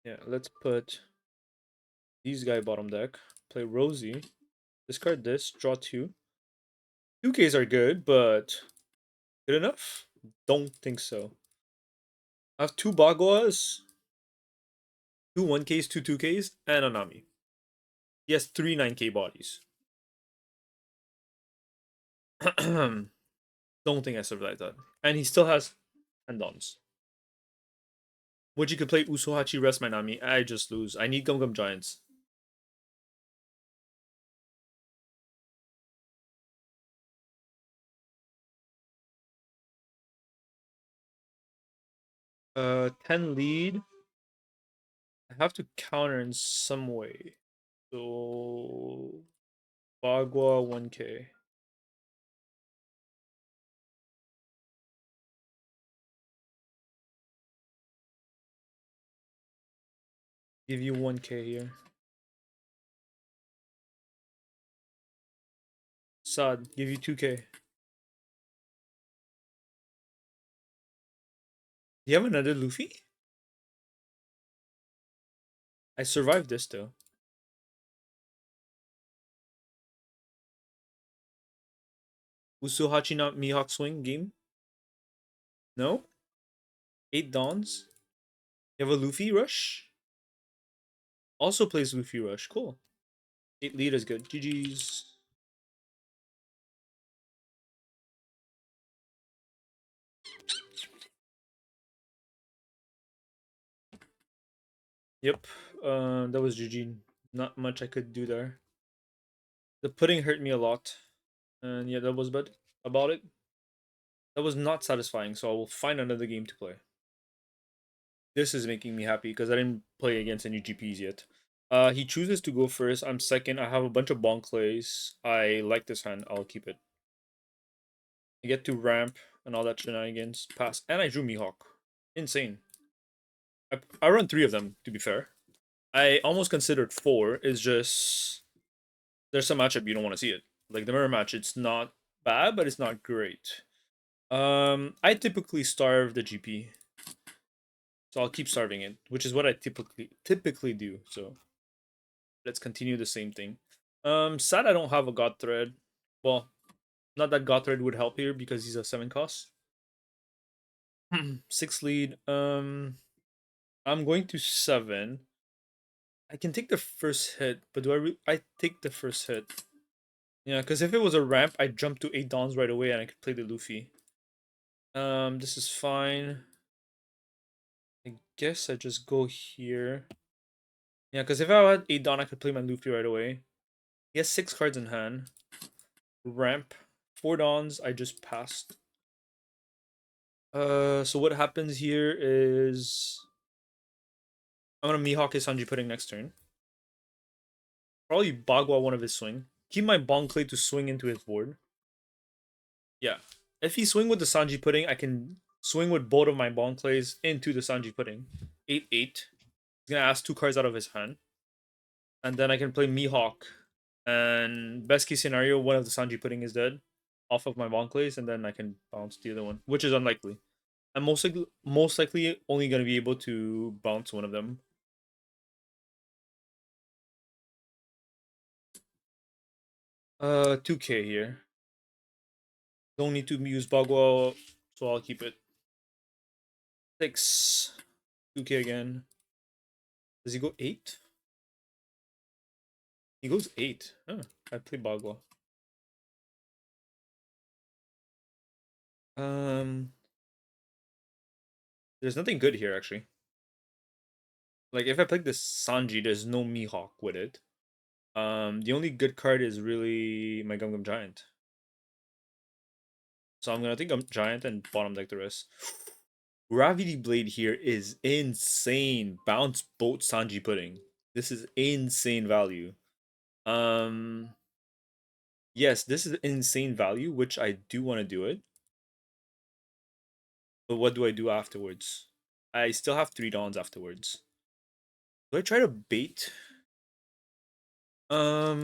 Yeah, let's put these guy bottom deck. Play Rosie. Discard this. Draw 2. 2Ks are good, but good enough? Don't think so. I have 2 Bagwas, 2 1Ks, 2 2Ks, and a Nami. He has 3 9K bodies. Don't think I survived that. And he still has Handons. Which you could play Usohachi, rest my Nami. I just lose. I need Gum Gum Giants. 10 lead. I have to counter in some way. So Bagua 1K. Give you 1K here. Sad, give you 2K. Do you have another Luffy? I survived this though. Usuhachi not Mihawk swing game? No? 8 Dawns? You have a Luffy Rush? Also plays Luffy Rush. Cool. 8 lead is good. GG's. Yep. That was GG. Not much I could do there. The pudding hurt me a lot. And yeah, that was about it. That was not satisfying, so I will find another game to play. This is making me happy because I didn't play against any GPs yet. He chooses to go first. I'm second. I have a bunch of bonk plays. I like this hand. I'll keep it. I get to ramp and all that shenanigans. Pass. And I drew Mihawk. Insane. I run 3 of them, to be fair. I almost considered 4. It's just there's some matchup you don't want to see it. Like the mirror match, it's not bad, but it's not great. I typically starve the GP. So I'll keep starving it, which is what I typically do. So let's continue the same thing. Sad I don't have a God Thread. Well, not that God Thread would help here because he's a 7 cost. 6 lead. I'm going to 7. I can take the first hit, but do I take the first hit. Yeah, because if it was a ramp, I'd jump to 8 dawns right away and I could play the Luffy. This is fine. I guess I just go here. Yeah, because if I had 8 dawn, I could play my Luffy right away. He has 6 cards in hand. Ramp. 4 dawns, I just passed. So what happens here is I'm gonna Mihawk his Sanji Pudding next turn. Probably Bagua one of his swing. Keep my Bonclay to swing into his board. Yeah. If he swing with the Sanji Pudding, I can swing with both of my Bonclays into the Sanji Pudding. 8-8. He's gonna ask 2 cards out of his hand. And then I can play Mihawk. And best case scenario, one of the Sanji Pudding is dead off of my Bonclays, and then I can bounce the other one, which is unlikely. I'm most likely only gonna be able to bounce one of them. 2k here. Don't need to use Bagua, so I'll keep it. 6. 2k again. Does he go 8? He goes 8. Huh, I play Bagua. There's nothing good here, actually. Like, if I play this Sanji, there's no Mihawk with it. The only good card is really my Gum Gum Giant. So I'm gonna take Gum Giant and bottom deck the rest. Gravity Blade here is insane. Bounce Boat Sanji Pudding. This is insane value. Yes, this is insane value, which I do want to do it. But what do I do afterwards? I still have 3 dawns afterwards. Do I try to bait? I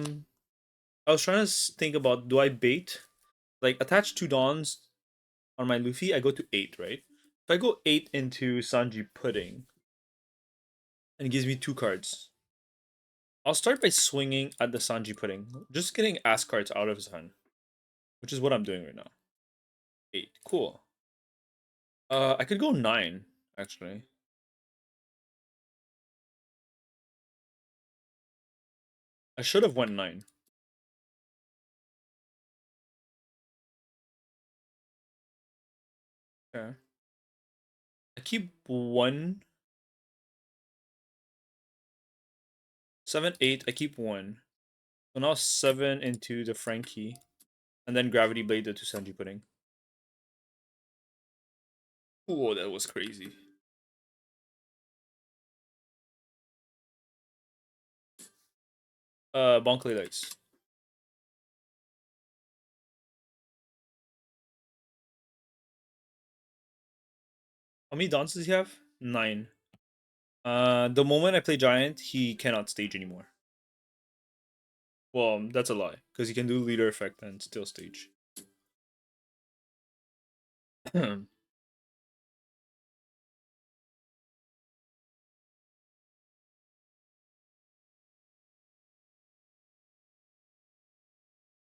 was trying to think about, do I bait? Like, attach 2 dawns on my Luffy, I go to 8, right? If I go 8 into Sanji Pudding, and it gives me 2 cards, I'll start by swinging at the Sanji Pudding, just getting ass cards out of his hand, which is what I'm doing right now. 8, cool. I could go 9, actually. I should have went 9. Okay. I keep 1. 7, 8, I keep 1. So now 7 into the Frankie. And then Gravity Blade to Sanji Pudding. Oh, that was crazy. Bonkley Dice. How many dons does he have? 9. The moment I play Giant, he cannot stage anymore. Well, that's a lie, because he can do leader effect and still stage.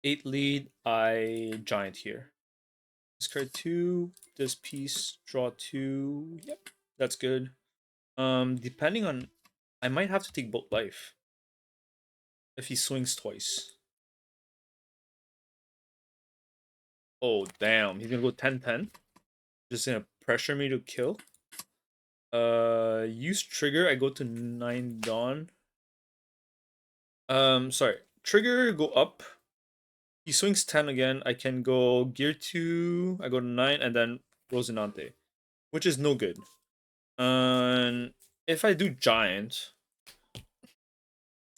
8 lead, I Giant here. Discard 2, this piece, draw 2. Yep, that's good. Depending on, I might have to take both life if he swings twice. Oh damn, he's gonna go 10-10. Just gonna pressure me to kill. Use trigger. I go to 9 dawn. Sorry. Trigger go up. He swings 10 again. I can go gear 2. I go to 9 and then Rosinante, which is no good. If I do giant,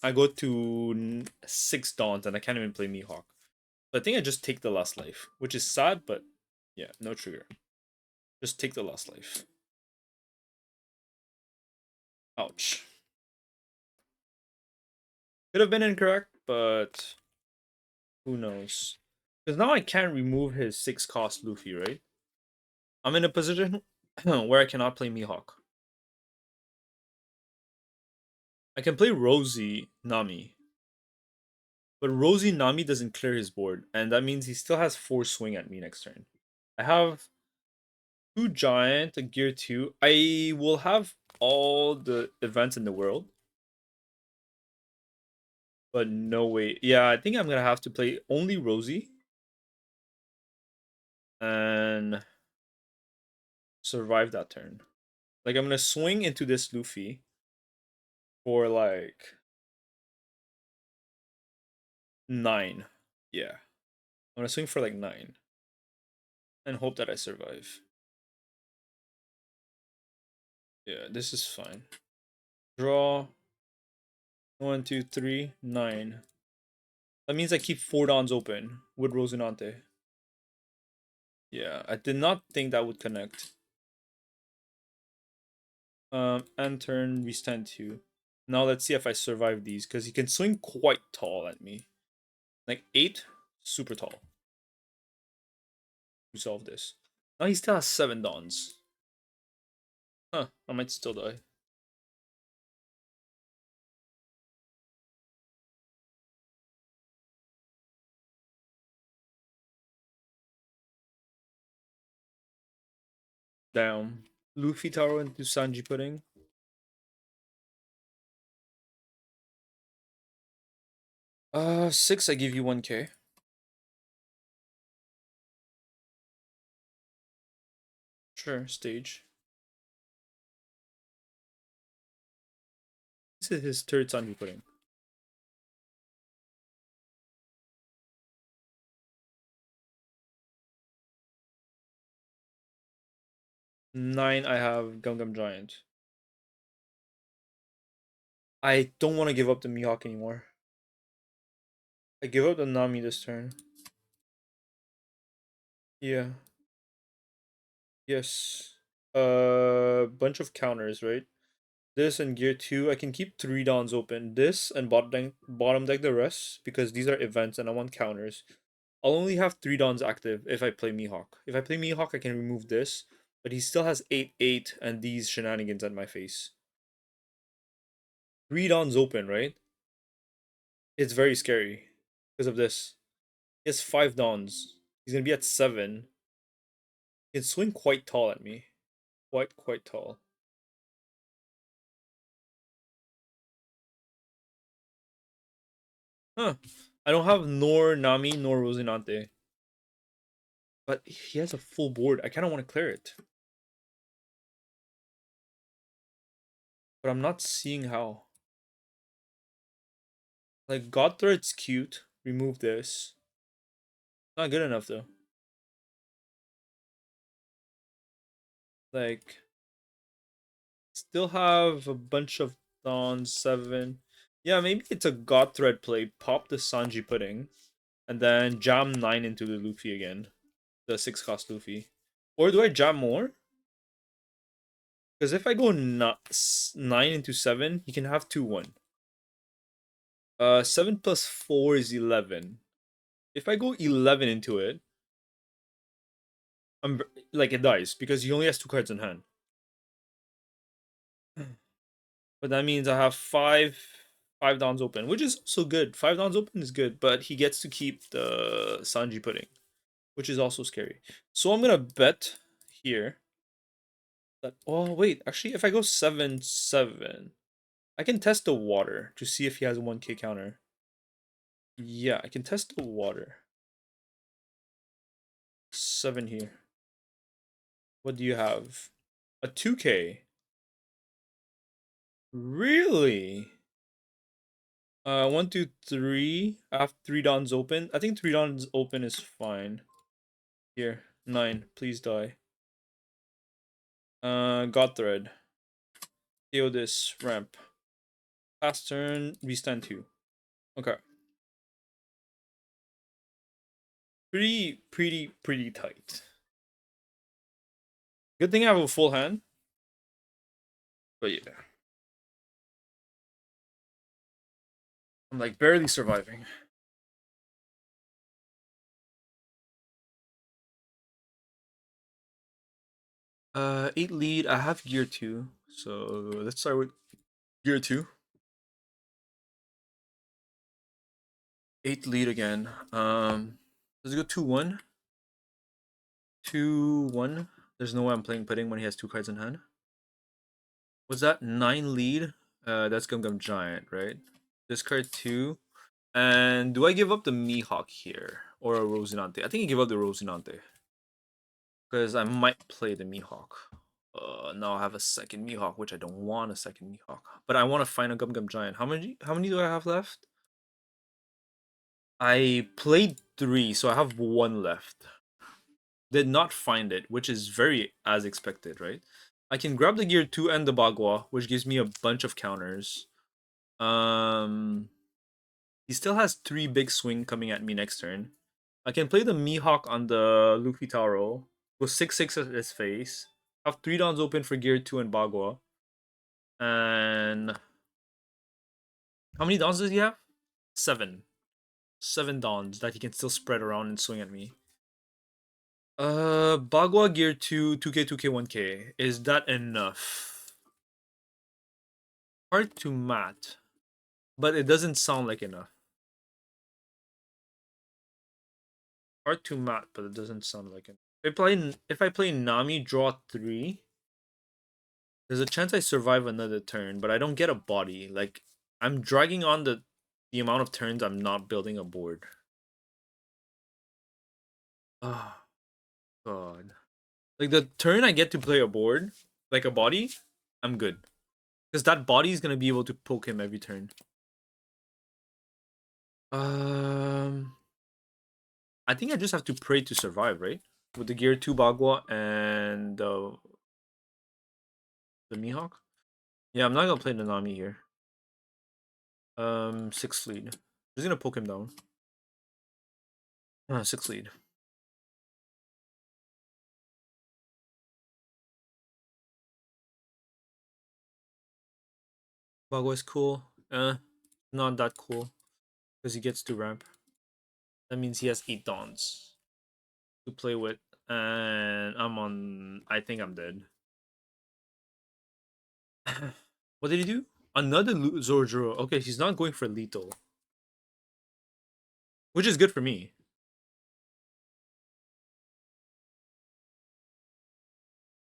I go to 6 dawns and I can't even play Mihawk. So I think I just take the last life, which is sad, but yeah, no trigger. Just take the last life. Ouch. Could have been incorrect, but who knows? Because now I can't remove his 6 cost Luffy, right? I'm in a position where I cannot play Mihawk. I can play Rosie Nami. But Rosie Nami doesn't clear his board, and that means he still has 4 swing at me next turn. I have 2 giant, a gear 2. I will have all the events in the world. But no way. Yeah, I think I'm gonna have to play only Rosie. And survive that turn. Like, I'm gonna swing into this Luffy for like 9. Yeah. I'm gonna swing for like 9. And hope that I survive. Yeah, this is fine. Draw. 1, 2, 3, 9. That means I keep 4 dawns open with Rosinante. Yeah, I did not think that would connect. End turn, we stand 2. Now let's see if I survive these, because he can swing quite tall at me. Like 8, super tall. Resolve this. Now he still has 7 dawns. Huh, I might still die. Down. Luffy Taro into Sanji Pudding. Six, I give you 1k. Sure, stage. This is his third Sanji Pudding. Nine, I have Gum Gum Giant. I don't want to give up the Mihawk anymore. I give up the Nami this turn. Yeah. Yes. Bunch of counters, right? This and gear 2, I can keep 3 dawns open. This and bottom deck the rest because these are events and I want counters. I'll only have 3 dawns active if I play Mihawk. If I play Mihawk, I can remove this, but he still has 8-8 and these shenanigans at my face. 3 dawns open, right? It's very scary because of this. He has 5 dawns. He's gonna be at 7. He can swing quite tall at me. Quite tall. Huh. I don't have nor Nami nor Rosinante. But he has a full board. I kind of want to clear it. But I'm not seeing how. Like, God Thread's cute. Remove this. Not good enough, though. Like, still have a bunch of Dawns, 7. Yeah, maybe it's a God Thread play. Pop the Sanji Pudding. And then jam 9 into the Luffy again. The 6 cost Luffy. Or do I jam more? Because if I go 9 into 7, he can have 2-1. 7 plus 4 is 11. If I go 11 into it, I'm like it dies because he only has 2 cards in hand. But that means I have 5 downs open, which is also good. 5 downs open is good, but he gets to keep the Sanji Pudding, which is also scary. So I'm gonna bet here. Oh wait, actually, if I go 7-7, I can test the water to see if he has a 1k counter. Yeah, I can test the water. 7 here. What do you have? A 2k. Really? 1, 2, 3. I have 3 dawns open. I think 3 dawns open is fine. Here, 9. Please die. God thread. KO this ramp. Pass turn. Restand 2. Okay. Pretty tight. Good thing I have a full hand. But yeah. I'm like barely surviving. 8 lead. I have gear 2. So let's start with gear 2. 8 lead again. Let's go 2-1. 2-1. There's no way I'm playing pudding when he has 2 cards in hand. Was that 9 lead? That's Gum Gum Giant, right? Discard 2. And do I give up the Mihawk here? Or a Rosinante? I think I give up the Rosinante. Because I might play the Mihawk. Now I have a second Mihawk, which I don't want a second Mihawk. But I want to find a Gum Gum Giant. How many do I have left? I played 3, so I have 1 left. Did not find it, which is very as expected, right? I can grab the gear 2 and the Bagua, which gives me a bunch of counters. He still has 3 big swing coming at me next turn. I can play the Mihawk on the Luffy Taro. Go 6-6 at his face. Have 3 dawns open for gear 2 and Bagua. And how many dawns does he have? 7. 7 dawns that he can still spread around and swing at me. Bagua gear 2, 2k, 2k, 1k. Is that enough? Hard to mat, but it doesn't sound like enough. Hard to mat, but it doesn't sound like it. If I play Nami, draw 3. There's a chance I survive another turn, but I don't get a body. Like, I'm dragging on the amount of turns I'm not building a board. Oh god. Like the turn I get to play a board, like a body, I'm good. Because that body is gonna be able to poke him every turn. I think I just have to pray to survive, right? With the gear 2 Bagua and the Mihawk. Yeah, I'm not gonna play the Nami here. 6 lead. Just gonna poke him down. 6 lead. Bagua is cool. Not that cool. Because he gets to ramp. That means he has 8 dawns to play with. And I'm on... I think I'm dead. What did he do? Another Zoro. Okay, he's not going for lethal. Which is good for me.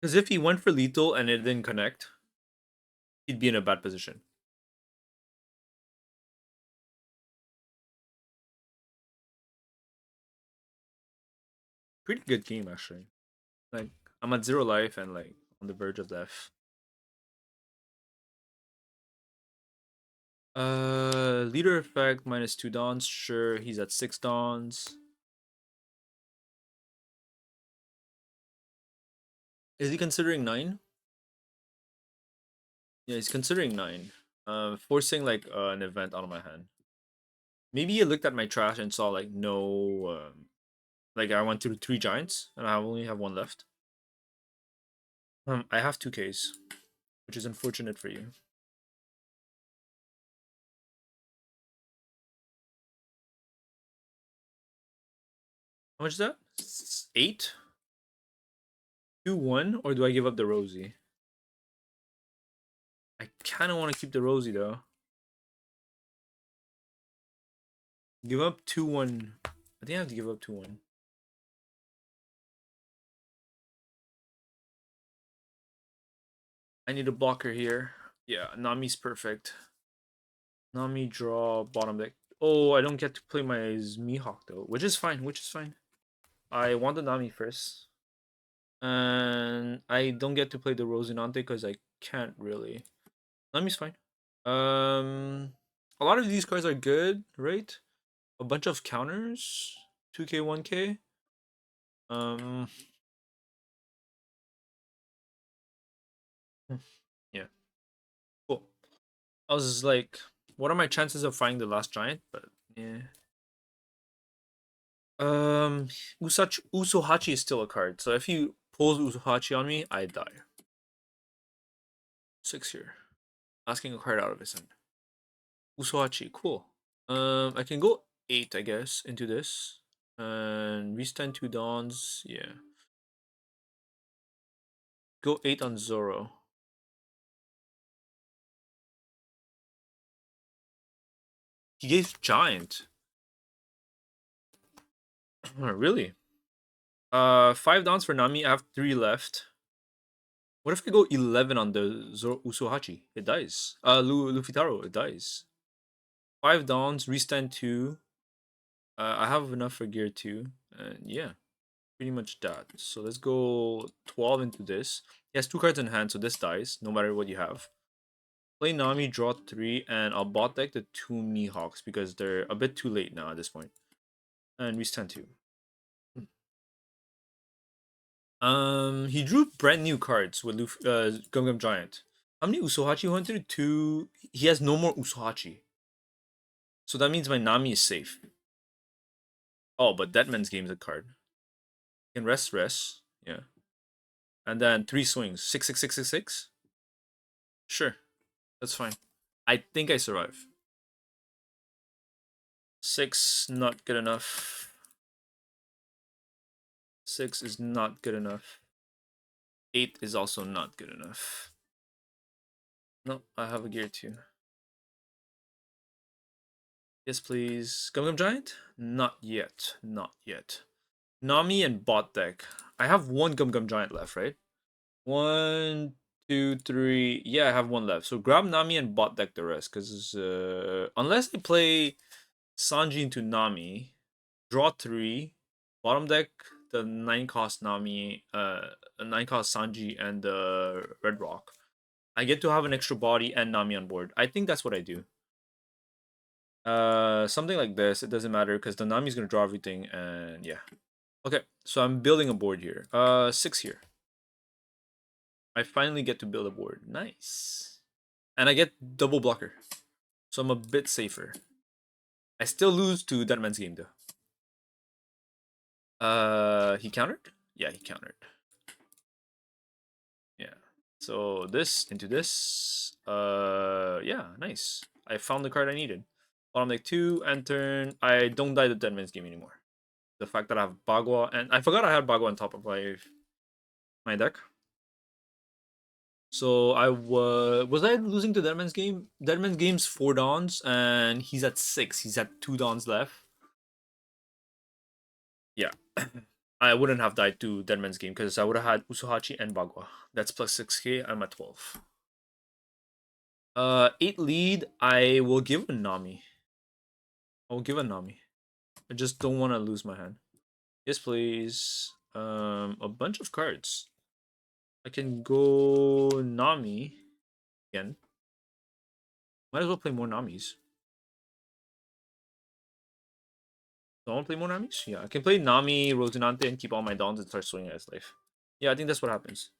Because if he went for lethal and it didn't connect, he'd be in a bad position. Pretty good game, actually. Like, I'm at 0 life and, like, on the verge of death. Leader effect, minus 2 dawns. Sure, he's at 6 dawns. Is he considering 9? Yeah, he's considering 9. Forcing, like, an event out of my hand. Maybe he looked at my trash and saw, like, no... like, I went through 3 giants, and I only have 1 left. I have 2Ks, which is unfortunate for you. How much is that? 8? 2-1? Or do I give up the Rosie? I kind of want to keep the Rosie, though. Give up 2-1. I think I have to give up 2-1. I need a blocker here. Yeah, Nami's perfect. Nami draw bottom deck. Oh, I don't get to play my Mihawk though, which is fine. Which is fine. I want the Nami first, and I don't get to play the Rosinante because I can't really. Nami's fine. A lot of these cards are good, right? A bunch of counters, 2k, 1k. Um, yeah, cool. I was like, what are my chances of finding the last giant? But yeah. Um, Usohachi is still a card, so if you pulls Usohachi on me, I die. 6 here. Asking a card out of his hand. Usohachi, cool. I can go 8, I guess, into this. And restand 2 Dawns, yeah. Go 8 on Zoro. He gave Giant. Really? 5 Dawns for Nami, I have 3 left. What if I go 11 on the Usohachi? It dies. Lufitaro, it dies. 5 Dawns, restand 2. I have enough for gear 2. And yeah, pretty much that. So let's go 12 into this. He has 2 cards in hand, so this dies, no matter what you have. Play Nami, draw 3, and I'll bot deck the 2 Mihawks because they're a bit too late now at this point. And restand 2. He drew brand new cards with Gum Gum Giant. How many Usohachi went through? 2. He has no more Usohachi. So that means my Nami is safe. Oh, but Deadman's Game is a card. You can rest. Yeah. And then 3 swings. 6, 6, 6, 6, 6. Sure. That's fine. I think I survive. 6, not good enough. 6 is not good enough. 8 is also not good enough. No, I have a gear 2. Yes, please. Gum Gum Giant? Not yet. Not yet. Nami and bot deck. I have 1 Gum Gum Giant left, right? 1, 2, 3. Yeah, I have 1 left. So grab Nami and bot deck the rest. Because unless I play Sanji into Nami, draw 3, bottom deck the 9 cost Nami, 9 cost Sanji and Red Rock. I get to have an extra body and Nami on board. I think that's what I do. Something like this. It doesn't matter because the Nami's gonna draw everything, and yeah. Okay, so I'm building a board here. 6 here. I finally get to build a board. Nice. And I get double blocker, so I'm a bit safer. I still lose to Deadman's Game though. He countered? Yeah, he countered. Yeah. So this into this. Yeah, nice. I found the card I needed. Bottom deck 2, end turn. I don't die the Deadman's Game anymore. The fact that I have Bagua, and I forgot I had Bagua on top of my deck. So was I losing to Deadman's Game? Deadman's Game's 4 Dawns, and he's at 6. He's at 2 Dawns left. Yeah. I wouldn't have died to Deadman's Game because I would have had Usohachi and Bagua. That's plus 6k. I'm at 12. 8 lead. I will give a Nami. I will give a Nami. I just don't want to lose my hand. Yes, please. A bunch of cards. I can go Nami again. Might as well play more Namis. Do I want to play more Namis? Yeah, I can play Nami, Rosinante, and keep all my Dons and start swinging as life. Yeah, I think that's what happens.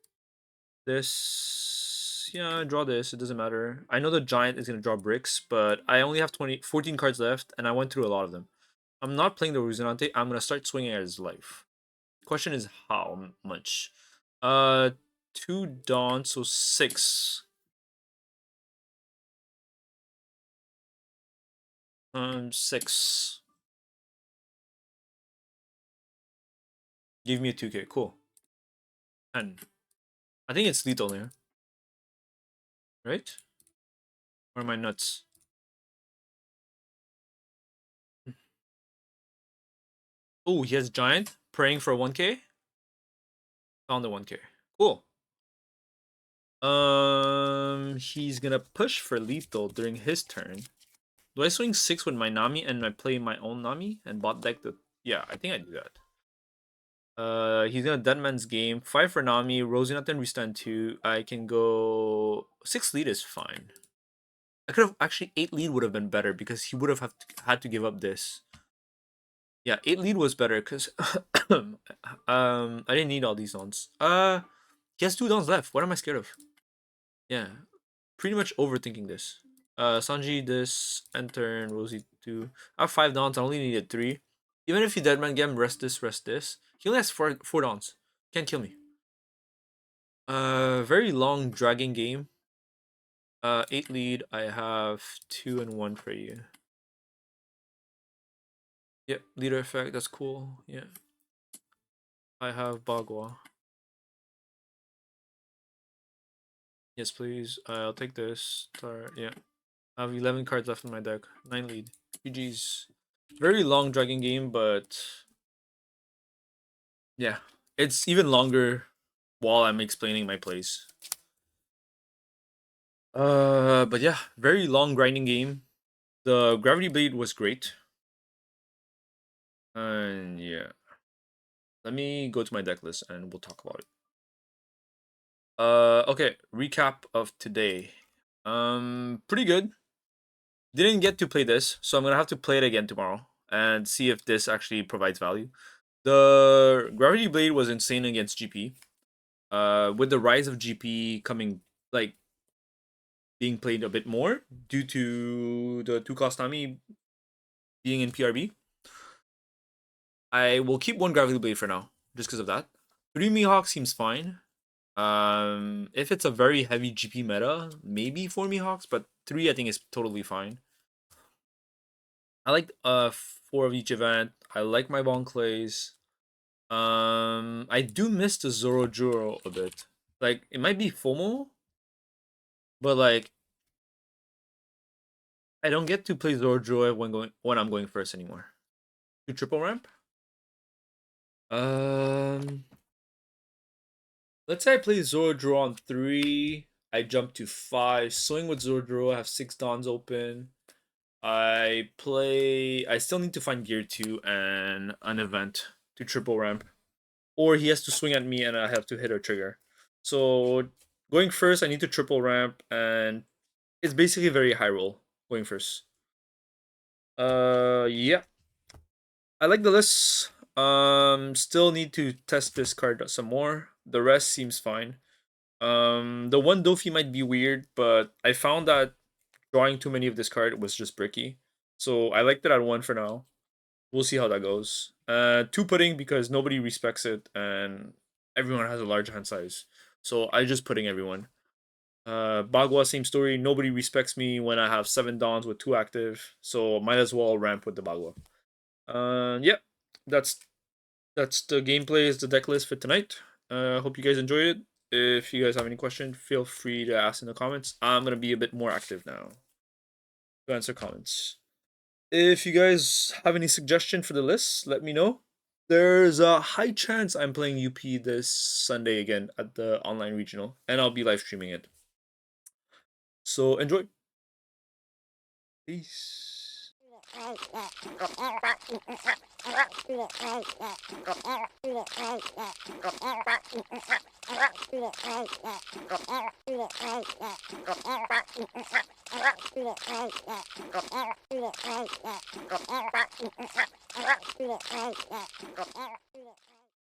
This... Yeah, draw this. It doesn't matter. I know the Giant is going to draw bricks, but I only have 14 cards left, and I went through a lot of them. I'm not playing the Rosinante. I'm going to start swinging as life. Question is how much? 2 Dawn, so 6. 6. Give me a 2k. Cool. 10. I think it's lethal here. Right? Or am I nuts? Oh, he has Giant. Praying for 1k. Found the 1k. Cool. He's gonna push for lethal during his turn. Do I swing 6 with my Nami and I play my own Nami and bot deck the? Yeah, I think I do that. He's gonna Deadman's Game. 5 for Nami, Rosinante and Restand 2. I can go 6 lead is fine. I could have actually 8 lead would have been better because he would have had to give up this. Yeah, 8 lead was better because I didn't need all these dons. He has 2 dons left. What am I scared of? Yeah, pretty much overthinking this. Sanji this, enter and Rosie 2. I have 5 dons. I only needed 3. Even if you Deadman Game, rest this, rest this. He only has 4 dons. Can't kill me. Very long dragging game. 8 lead. I have 2 and 1 for you. Yep, leader effect. That's cool. Yeah. I have Bagua. Yes, please. I'll take this. Yeah. I have 11 cards left in my deck. 9 lead. GG's. Very long dragging game, but yeah, it's even longer while I'm explaining my plays. But yeah, very long grinding game. The Gravity Blade was great. And yeah. Let me go to my deck list and we'll talk about it. Okay, recap of today. Pretty good. Didn't get to play this, so I'm gonna have to play it again tomorrow and see if this actually provides value. The Gravity Blade was insane against GP. With the rise of GP coming, like, being played a bit more due to the 2-cost Nami being in PRB, I will keep 1 Gravity Blade for now, just because of that. 3 Mihawk seems fine. If it's a very heavy GP meta, maybe 4 Mihawks, but 3 I think is totally fine. I like 4 of each event. I like my Bon Clays. I do miss the Zoro Juro a bit. Like, it might be FOMO, but like, I don't get to play Zoro Juro when I'm going first anymore. To triple ramp. Let's say I play Zoro Juro on 3. I jump to 5. Swing with Zoro Juro. I have 6 dons open. I still need to find gear 2 and an event to triple ramp. Or he has to swing at me and I have to hit a trigger. So going first, I need to triple ramp, and it's basically very high roll going first. Yeah. I like the list. Still need to test this card some more. The rest seems fine. The one Dofi might be weird, but I found that drawing too many of this card was just bricky. So I liked it at 1 for now. We'll see how that goes. 2 putting because nobody respects it and everyone has a large hand size. So I just putting everyone. Bagua, same story. Nobody respects me when I have 7 dons with 2 active. So might as well ramp with the Bagua. Yeah, that's the gameplay, is the deck list for tonight. Hope you guys enjoyed it. If you guys have any questions, feel free to ask in the comments. I'm gonna be a bit more active now to answer comments. If you guys have any suggestion for the list, let me know. There's a high chance I'm playing UP this Sunday again at the online regional, and I'll be live streaming it. So enjoy. Peace.